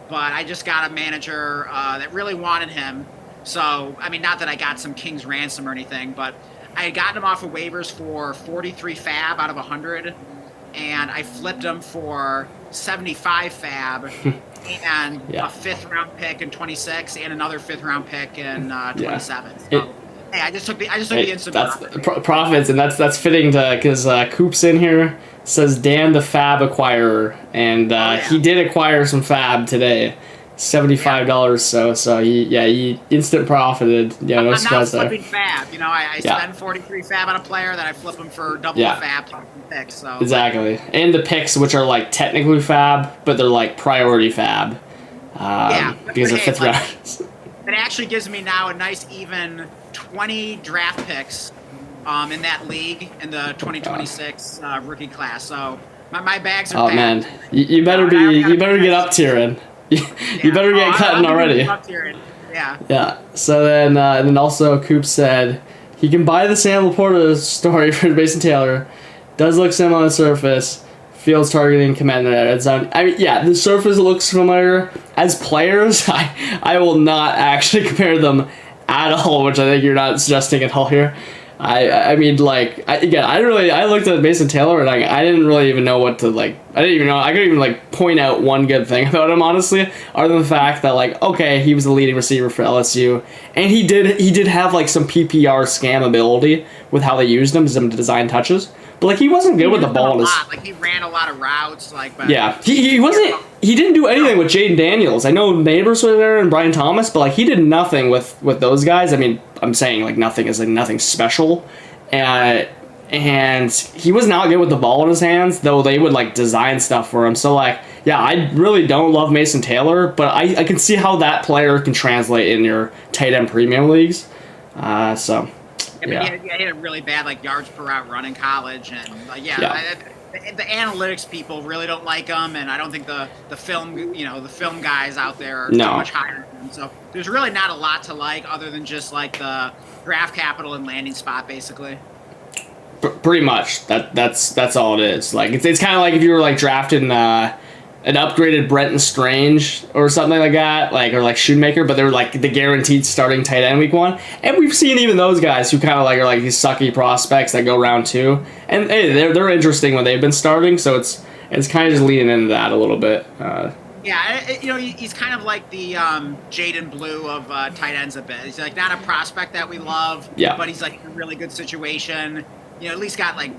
But I just got a manager that really wanted him. So, I mean, not that I got some king's ransom or anything, but I had gotten him off of waivers for 43 fab out of 100, and I flipped him for 75 fab and a 5th-round pick in 26 and another 5th-round pick in 27. So, hey, I just took the instant profits, and that's fitting to because Coop's in here. Says Dan the Fab acquirer, and he did acquire some Fab today, $75. So he instant profited. Yeah, no surprise there. I'm not flipping Fab. I spend 43 Fab on a player, that I flip him for double the Fab plus the picks. So exactly, and the picks which are like technically Fab, but they're like priority Fab. Because they're 5th rounds. It actually gives me now a nice even 20 draft picks. In that league in the 2026 rookie class, so my bags are. Oh man, you better get up tiering. You better get cutting already. Up tiering. Yeah. Yeah. So then, and then also Coop said he can buy the Sam Laporta story for Mason Taylor. Does look similar on the surface. Fields targeting Commander at red zone. I mean, yeah, the surface looks familiar. As players, I will not actually compare them at all, which I think you're not suggesting at all here. I mean, like, I looked at Mason Taylor and I didn't really even know what to, like, I couldn't even, like, point out one good thing about him, honestly, other than the fact that, like, okay, he was the leading receiver for LSU, and he did have, like, some PPR scam ability with how they used him, some design touches, but, like, he wasn't good with the ball. Like, he ran a lot of routes, like, but... Yeah, he didn't do anything with Jaden Daniels. I know Neighbors were there and Brian Thomas, but, like, he did nothing with those guys. I mean, I'm saying, like, nothing is, like, nothing special. And he was not good with the ball in his hands, though they would, like, design stuff for him. So, like, yeah, I really don't love Mason Taylor, but I can see how that player can translate in your tight end premium leagues. So... Yeah, he had a really bad like yards per route run in college, and the analytics people really don't like him, and I don't think the film guys out there are too much higher than him. So there's really not a lot to like other than just like the draft capital and landing spot, basically. Pretty much. That's all it is. Like it's kind of like if you were like drafting an upgraded Brenton Strange or something like that, like or like Shoemaker, but they're like the guaranteed starting tight end week 1. And we've seen even those guys who kind of like are like these sucky prospects that go round 2, and hey, they're interesting when they've been starting. So it's kind of just leaning into that a little bit. Yeah, Yeah, he's kind of like the Jaden Blue of tight ends a bit. He's like not a prospect that we love, but he's like in a really good situation. At least got like,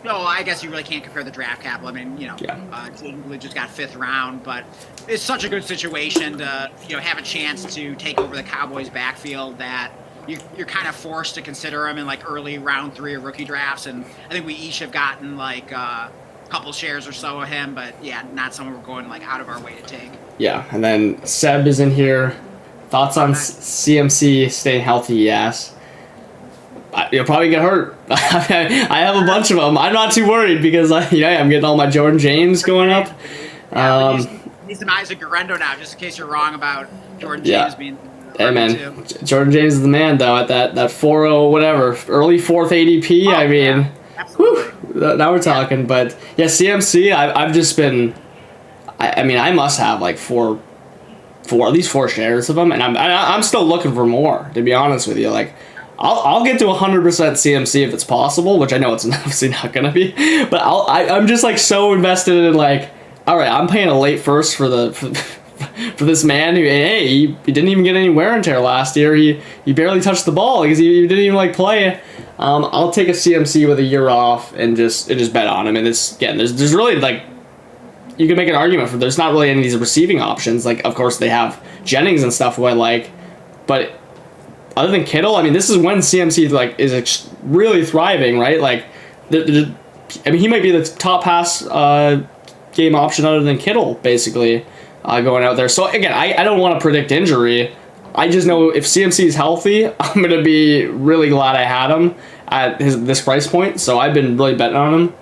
I guess you really can't compare the draft capital. I mean, Jaden Blue just got 5th round, but it's such a good situation to have a chance to take over the Cowboys' backfield that you're kind of forced to consider him in like early round 3 of rookie drafts, and I think we each have gotten like couple shares or so of him, but yeah, not someone we're going like out of our way to take. Yeah, and then Seb is in here. Thoughts on CMC staying healthy? Yes. You'll probably get hurt. I have a bunch of them. I'm not too worried because I'm getting all my Jordan James going up. Need some Isaac Guerrero now, just in case you're wrong about Jordan James being. Hey man, Jordan James is the man though at that 4.0 whatever early 4th ADP. I mean. Whew, now we're talking, but yeah, CMC. I've just been. I mean, I must have like four at least 4 shares of them, and I'm still looking for more. To be honest with you, like I'll get to 100% CMC if it's possible, which I know it's obviously not gonna be, but I'm just like so invested in like, all right, I'm paying a late first for for this man who he didn't even get any wear and tear last year. He barely touched the ball because he didn't even like play. I'll take a CMC with a year off and just bet on him. And there's really like, you can make an argument for there's not really any of these receiving options. Like, of course they have Jennings and stuff who I like, but other than Kittle, I mean, this is when CMC like is really thriving, right? Like, I mean, he might be the top pass game option other than Kittle, basically, going out there. So again, I don't want to predict injury. I just know if CMC is healthy, I'm going to be really glad I had him at this price point. So I've been really betting on him.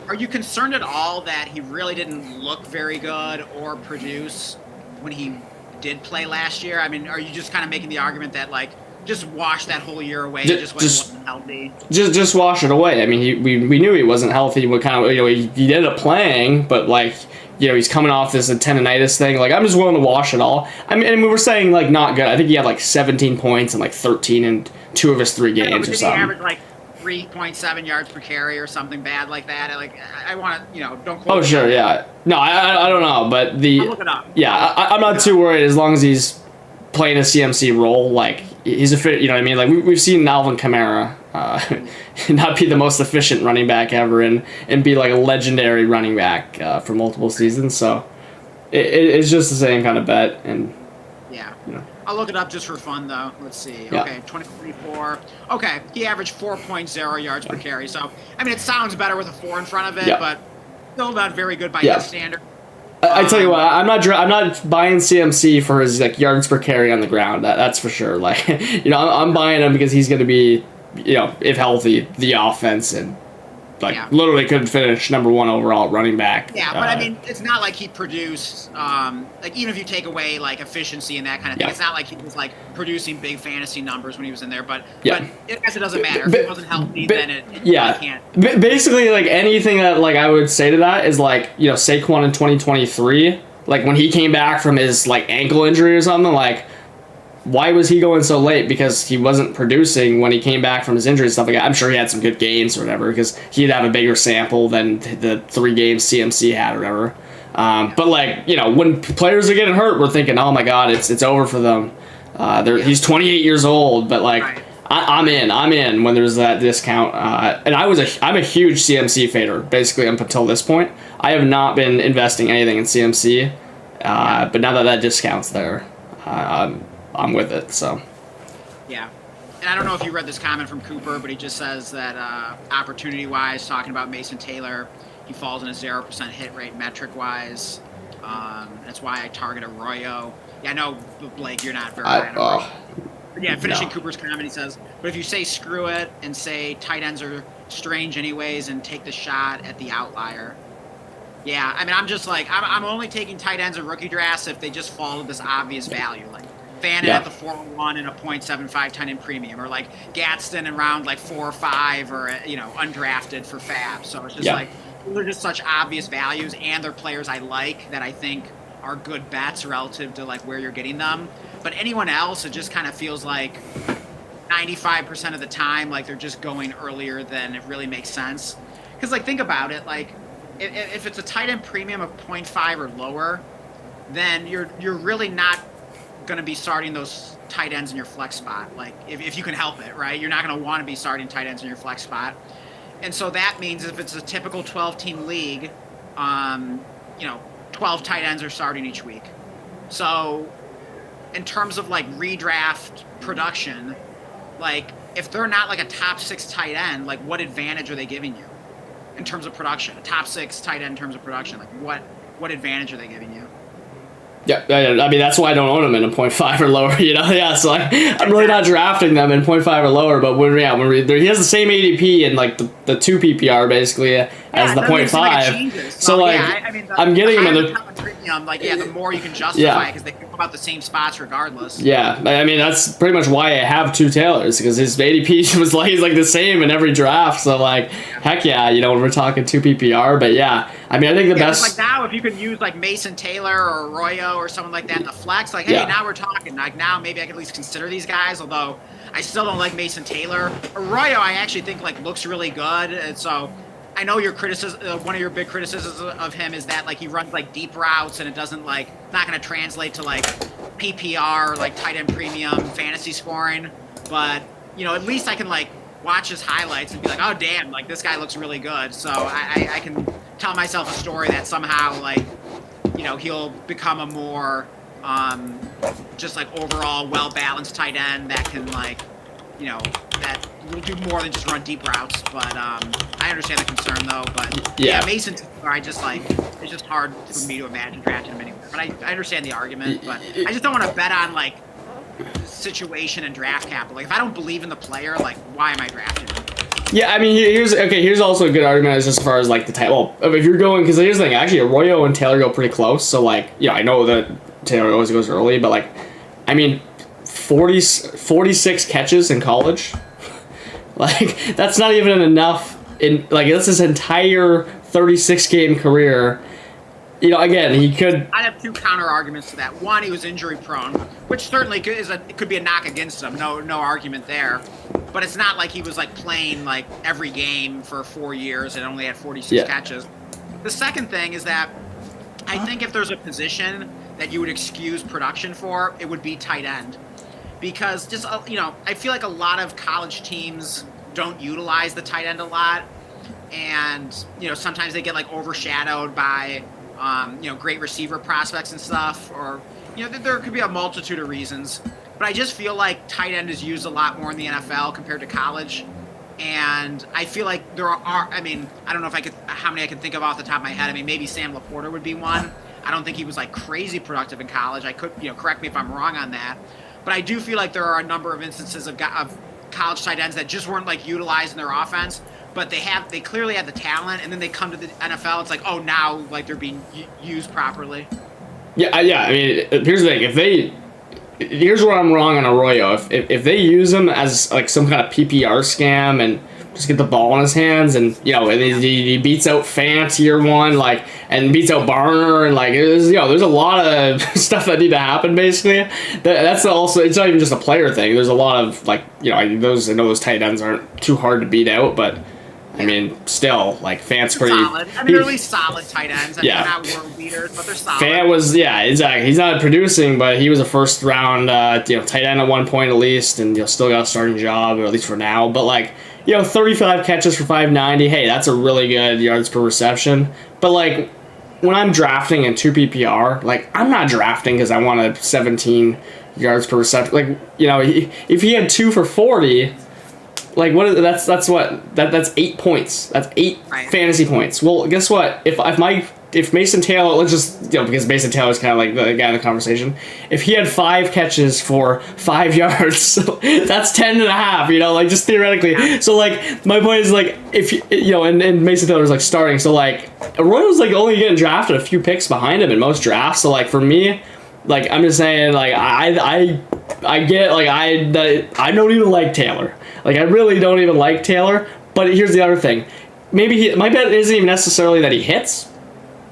Are you concerned at all that he really didn't look very good or produce when he did play last year? I mean, are you just kind of making the argument that like just wash that whole year away just when he wasn't healthy? Just wash it away. I mean, we knew he wasn't healthy. What kind of he ended up playing, but like. He's coming off this tendonitis thing. Like, I'm just willing to wash it all. I mean, we were saying, like, not good. I think he had, like, 17 points and, like, 13 in 2 of his 3 games or something. He averaged, like, 3.7 yards per carry or something bad like that. Like, I want to, don't quote. Oh, sure, yeah. No, I don't know, but I'll look it up. Yeah, I'm not too worried as long as he's playing a CMC role. Like, he's a fit, you know what I mean? Like, we've seen Alvin Kamara not be the most efficient running back ever and be like a legendary running back for multiple seasons. So it's just the same kind of bet. And yeah, I'll look it up just for fun though. Let's see. Yeah. Okay, 2024. Okay, he averaged 4.0 yards per carry. So I mean, it sounds better with a 4 in front of it, but still not very good by his standard. I tell you what, I'm not buying CMC for his like yards per carry on the ground. That's for sure. Like I'm buying him because he's going to be. If healthy, the offense and literally could finish number 1 overall running back. Yeah, but I mean, it's not like he produced like even if you take away like efficiency and that kind of thing, it's not like he was like producing big fantasy numbers when he was in there. But I guess it doesn't matter if he wasn't healthy, then it can't. Basically, like anything that like I would say to that is like Saquon in 2023, like when he came back from his like ankle injury or something, like. Why was he going so late? Because he wasn't producing when he came back from his injury and stuff like that. I'm sure he had some good games or whatever because he'd have a bigger sample than the 3 games CMC had or whatever. But like, when players are getting hurt, we're thinking, oh my God, it's over for them. He's 28 years old, but like I'm in when there's that discount. And I'm a huge CMC fader basically up until this point. I have not been investing anything in CMC, but now that discount's there, I'm with it, so. Yeah. And I don't know if you read this comment from Cooper, but he just says that opportunity-wise, talking about Mason Taylor, he falls in a 0% hit rate metric-wise. That's why I target Arroyo. Yeah, I know, Blake, you're not very high on Arroyo. But yeah, finishing Cooper's comment, he says, but if you say screw it and say tight ends are strange anyways and take the shot at the outlier. Yeah, I mean, I'm just like, I'm only taking tight ends in rookie drafts if they just fall to this obvious value. Like, Fannin at the 401 and a 0.75 tight end premium, or like Gadsden in round like 4 or 5, or undrafted for Fab. So it's just like they're just such obvious values, and they're players I like that I think are good bets relative to like where you're getting them. But anyone else, it just kind of feels like 95% of the time, like they're just going earlier than it really makes sense. Because like think about it, like if it's a tight end premium of 0.5 or lower. then you're really not going to be starting those tight ends in your flex spot. Like if you can help it, right? You're not going to want to be starting tight ends in your flex spot. And so that means if it's a typical 12-team league, 12 tight ends are starting each week. So in terms of like redraft production, like if they're not like a top 6 tight end, like what advantage are they giving you in terms of production? A top 6 tight end in terms of production, like what advantage are they giving you? Yeah, I mean, that's why I don't own them in a 0.5 or lower, Yeah, so I'm really not drafting them in 0.5 or lower, but he has the same ADP in, like, the 2 PPR, basically, as the 0.5. So, I'm getting him in the premium, the more you can justify, because they come out the same spots regardless. Yeah, I mean, that's pretty much why I have 2 Taylors, because his ADP was, he's, the same in every draft, so, heck yeah, when we're talking 2 PPR, but yeah, I mean, I think the best... now, if you can use, Mason Taylor or Arroyo or someone like that in the flex, now we're talking. Now maybe I can at least consider these guys, although I still don't like Mason Taylor. Arroyo, I actually think, looks really good, and so... I know your criticism. One of your big criticisms of him is that he runs deep routes and it doesn't not going to translate to PPR tight end premium fantasy scoring. But at least I can watch his highlights and be like, oh damn, this guy looks really good. So I can tell myself a story that somehow he'll become a more just overall well balanced tight end that can that will do more than just run deep routes. But I understand the concern though. But yeah Mason Taylor, it's just hard for me to imagine drafting him anywhere. But I understand the argument. But I just don't want to bet on situation and draft capital. If I don't believe in the player, why am I drafting him? Yeah, I mean, here's also a good argument as far as the type. Well, if you're going, because here's the thing, actually, Arroyo and Taylor go pretty close. So I know that Taylor always goes early, but I mean, 46 catches in college. That's not even enough in that's his entire 36 game career. Again, he could. I have 2 counter arguments to that. One, he was injury prone, which certainly could be a knock against him. No argument there. But it's not like he was playing every game for 4 years and only had 46 catches. The second thing is that I think if there's a position that you would excuse production for, it would be tight end. Because just, I feel like a lot of college teams don't utilize the tight end a lot. And, sometimes they get overshadowed by, great receiver prospects and stuff. Or, there could be a multitude of reasons. But I just feel like tight end is used a lot more in the NFL compared to college. And I feel like there are, I don't know how many I can think of off the top of my head. Maybe Sam Laporta would be one. I don't think he was crazy productive in college. I could, correct me if I'm wrong on that. But I do feel like there are a number of instances of college tight ends that just weren't utilized in their offense, but they clearly had the talent, and then they come to the NFL. It's now they're being used properly. Yeah. I mean, here's the thing: here's where I'm wrong on Arroyo. If they use him as some kind of PPR scam and just get the ball in his hands, and and he beats out Fant year 1, and beats out Barner, and there's a lot of stuff that need to happen basically. That's also, it's not even just a player thing. There's a lot of I know those tight ends aren't too hard to beat out, but I mean, still, Fant's pretty solid. They're at least solid tight ends. They're not world beaters, but they're solid. Fant was, exactly. He's not producing, but he was a first round, tight end at one point at least, and still got a starting job, or at least for now. But 35 catches for 590. Hey, that's a really good yards per reception. But when I'm drafting in 2 PPR, I'm not drafting because I want a 17 yards per reception. If he had 2 for 40. That's 8 points. That's 8 fantasy points. Well, guess what? If Mason Taylor, let's just, because Mason Taylor is kind of the guy in the conversation. If he had 5 catches for 5 yards, that's 10 and a half. Just theoretically. So my point is if and Mason Taylor's starting. So Arroyo's only getting drafted a few picks behind him in most drafts. So for me, I'm just saying I get I don't even like Taylor. I really don't even like Taylor. But here's the other thing. Maybe my bet isn't even necessarily that he hits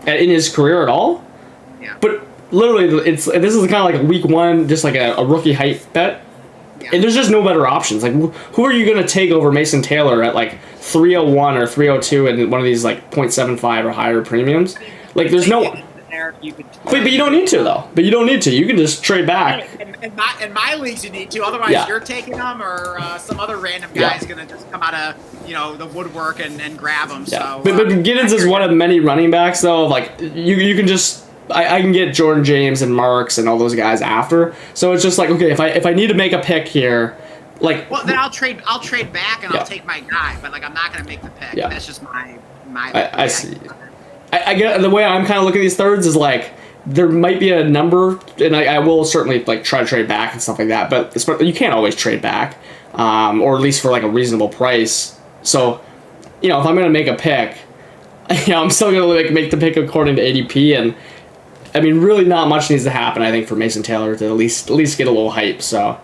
in his career at all. Yeah. But literally, this is kind of week 1, just a rookie hype bet. Yeah. And there's just no better options. Who are you going to take over Mason Taylor at 301 or 302 in one of these 0.75 or higher premiums? There's no. there. You could. But you don't need to though. But you don't need to. You can just trade back. In my leagues, you need to. Otherwise, you're taking them, or some other random guy's gonna just come out of the woodwork and grab them. Yeah. So, but Giddens is one of many running backs though. Like you can just. I can get Jordan James and Marks and all those guys after. So it's just like, okay, if I need to make a pick here, like, well, then I'll trade back and I'll take my guy, but like I'm not gonna make the pick. Yeah. That's just my. I see. I get the way I'm kind of looking at these thirds is like there might be a number, and I will certainly like try to trade back and stuff like that. But you can't always trade back, or at least for like a reasonable price. So, if I'm gonna make a pick, I'm still gonna like make the pick according to ADP and. I mean, really, not much needs to happen. I think for Mason Taylor to at least get a little hype. So,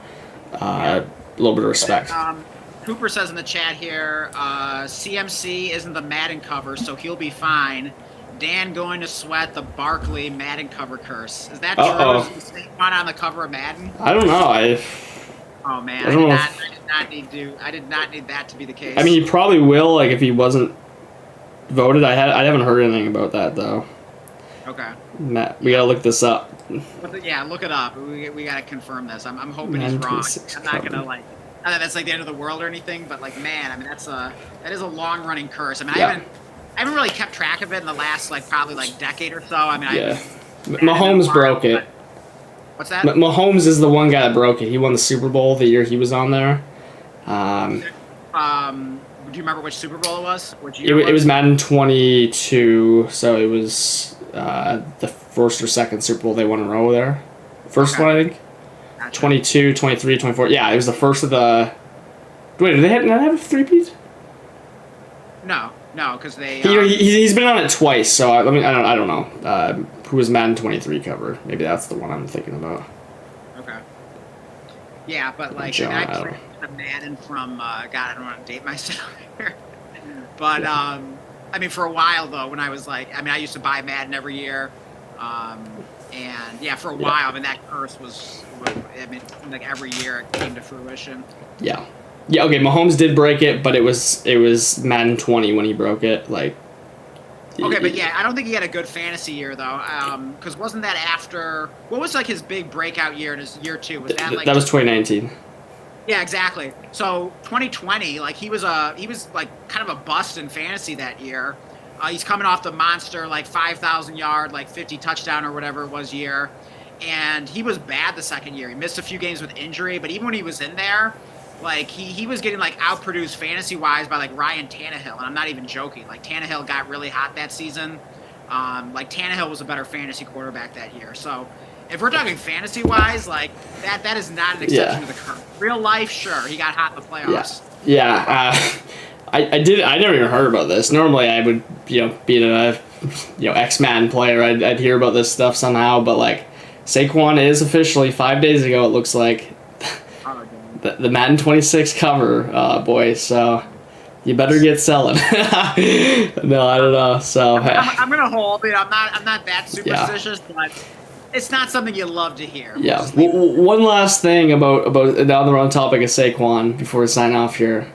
a little bit of respect. Cooper says in the chat here, CMC isn't the Madden cover, so he'll be fine. Dan going to sweat the Barkley Madden cover curse. Is that true? Is the same one on the cover of Madden? I don't know. Oh man, I did not need that to be the case. I mean, he probably will. Like if he wasn't voted, I haven't heard anything about that though. Okay. Matt, we gotta look this up. Yeah, look it up. We gotta confirm this. I'm hoping he's wrong. I'm not gonna not that that's like the end of the world or anything, but like man, I mean that is a long running curse. I mean I haven't really kept track of it in the last probably decade or so. I mean Mahomes broke it. What's that? Mahomes is the one guy that broke it. He won the Super Bowl the year he was on there. Do you remember which Super Bowl it was? Which year it was Madden 22, so it was the first or second Super Bowl they won in a row there. First one, I think. Gotcha. 22, 23, 24. Yeah, it was the first of the... Wait, did they not have a three-peat? No, because they... He's been on it twice, so I don't know. Who was Madden 23 cover? Maybe that's the one I'm thinking about. Okay. Yeah, but I traded the Madden from... God, I don't want to date myself here. But, I mean, for a while, though, when I was I used to buy Madden every year. And, yeah, for a while, I mean, that curse was every year it came to fruition. Yeah. Yeah, okay, Mahomes did break it, but it was Madden 20 when he broke it. Okay, but yeah, I don't think he had a good fantasy year, though. Because wasn't that after... What was, his big breakout year in his year two? Was that, That was 2019. Yeah, exactly. So 2020, he was kind of a bust in fantasy that year. He's coming off the monster 5,000 yard 50 touchdown or whatever it was year, and he was bad the second year. He missed a few games with injury, but even when he was in there, he was getting outproduced fantasy wise by Ryan Tannehill, and I'm not even joking. Tannehill got really hot that season. Tannehill was a better fantasy quarterback that year. So if we're talking fantasy wise, that is not an exception to the curve. Real life, sure, he got hot in the playoffs. Yeah. I never even heard about this. Normally I would be a X-Man player. I'd hear about this stuff somehow, but Saquon is officially 5 days ago. It looks like the Madden 26 cover, boy. So you better get selling. No, I don't know. So I'm gonna hold it. I'm not that superstitious, but it's not something you love to hear. Yeah. One last thing about now that we're on the topic of Saquon before we sign off here.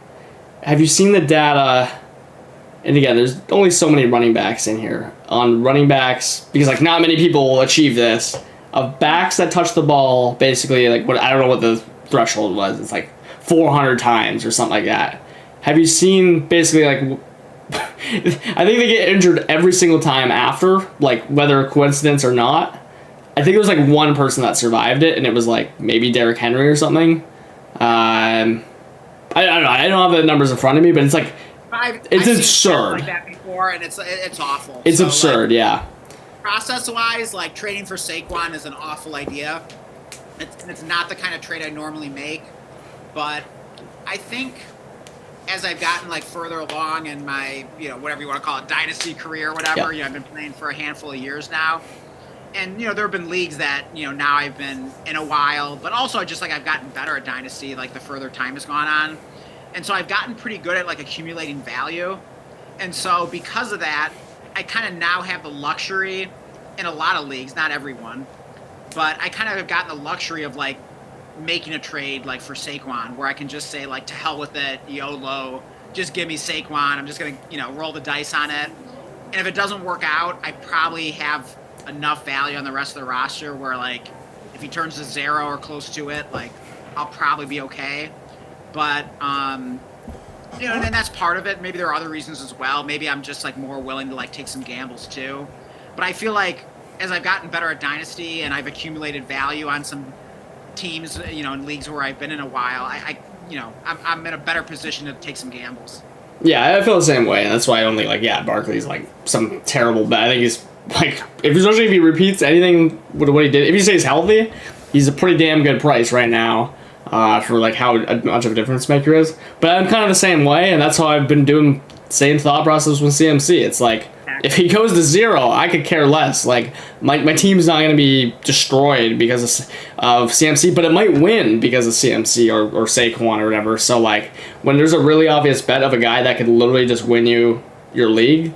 Have you seen the data? And again, there's only so many running backs in here. On running backs, because not many people will achieve this, of backs that touch the ball, basically I don't know what the threshold was. It's 400 times or something like that. Have you seen basically I think they get injured every single time after, whether a coincidence or not. I think there was one person that survived it, and it was maybe Derrick Henry or something. I don't know. I don't have the numbers in front of me, but it's it's absurd. Seen that before, and it's awful. It's absurd, yeah. Process-wise, trading for Saquon is an awful idea. It's not the kind of trade I normally make, but I think as I've gotten further along in my whatever you want to call it, dynasty career, or whatever. Yeah. I've been playing for a handful of years now. And, there have been leagues that, now I've been in a while, but also just, I've gotten better at Dynasty, the further time has gone on. And so I've gotten pretty good at, accumulating value. And so because of that, I kind of now have the luxury in a lot of leagues, not everyone, but I kind of have gotten the luxury of, making a trade, for Saquon, where I can just say, to hell with it, YOLO, just give me Saquon. I'm just going to, roll the dice on it. And if it doesn't work out, I probably have enough value on the rest of the roster where, like, if he turns to 0 or close to it, like, I'll probably be okay. But, you know, and that's part of it. Maybe there are other reasons as well. Maybe I'm just, like, more willing to, like, take some gambles too. But I feel like as I've gotten better at Dynasty and I've accumulated value on some teams, you know, in leagues where I've been in a while, you know, I'm in a better position to take some gambles. Yeah, I feel the same way, and that's why I only like. Yeah, Barkley's like some terrible bet. I think he's like, especially if he repeats anything with what he did. If he stays healthy, he's a pretty damn good price right now for like how much of a difference maker is. But I'm kind of the same way, and that's how I've been doing. Same thought process with CMC. It's like, if he goes to 0, I could care less. Like, my team's not going to be destroyed because of CMC, but it might win because of CMC or Saquon or whatever. So, like, when there's a really obvious bet of a guy that could literally just win you your league,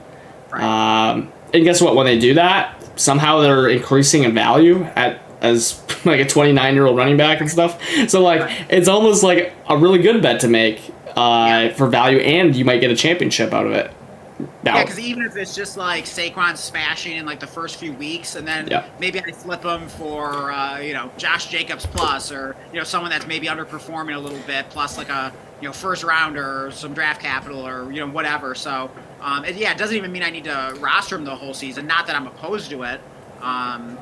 and guess what? When they do that, somehow they're increasing in value as like a 29-year-old running back and stuff. So, like, it's almost like a really good bet to make for value, and you might get a championship out of it. Yeah, because even if it's just like Saquon smashing in like the first few weeks, and then maybe I flip him for you know, Josh Jacobs plus, or you know, someone that's maybe underperforming a little bit plus like a, you know, first rounder or some draft capital or, you know, whatever. So it doesn't even mean I need to roster him the whole season. Not that I'm opposed to it.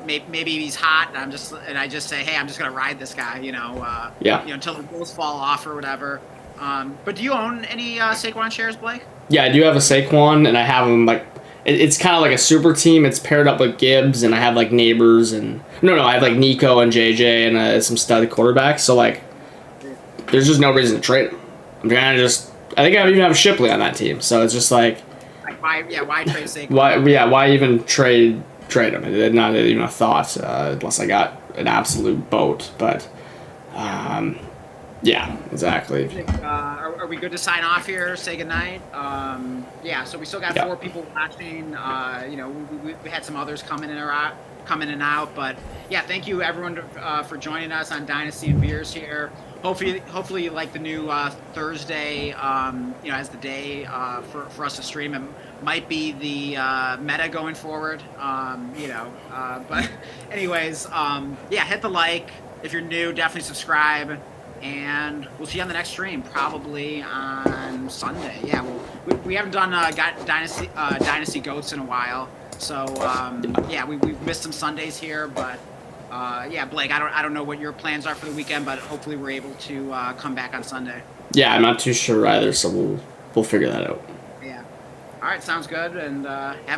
Maybe he's hot, and I just say, hey, I'm just gonna ride this guy, you know, you know, until the wheels fall off or whatever. But do you own any Saquon shares, Blake? Yeah, I do have a Saquon, and I have him, like, it's kind of like a super team. It's paired up with Gibbs, and I have, like, Neighbors, and, I have, like, Nico and JJ and some stud quarterbacks, so, like, there's just no reason to trade him. I'm trying to I think I even have Shipley on that team, so it's just, like why trade Saquon? Why even trade him? It's not even a thought, unless I got an absolute boat, but, yeah, exactly. Are we good to sign off here? Say goodnight. Yeah, so we still got 4 people watching. You know, we had some others coming in and out, but yeah, thank you everyone for joining us on Dynasty and Beers here. Hopefully you like the new Thursday, you know, as the day for us to stream. It might be the meta going forward, you know. But anyways, yeah, hit the like. If you're new, definitely subscribe. And we'll see you on the next stream, probably on Sunday. Yeah, we haven't done Dynasty Goats in a while, so yeah, we've missed some Sundays here, but yeah, Blake, I don't know what your plans are for the weekend, but hopefully we're able to come back on Sunday. Yeah, I'm not too sure either, so we'll figure that out. Yeah. All right, sounds good, and have a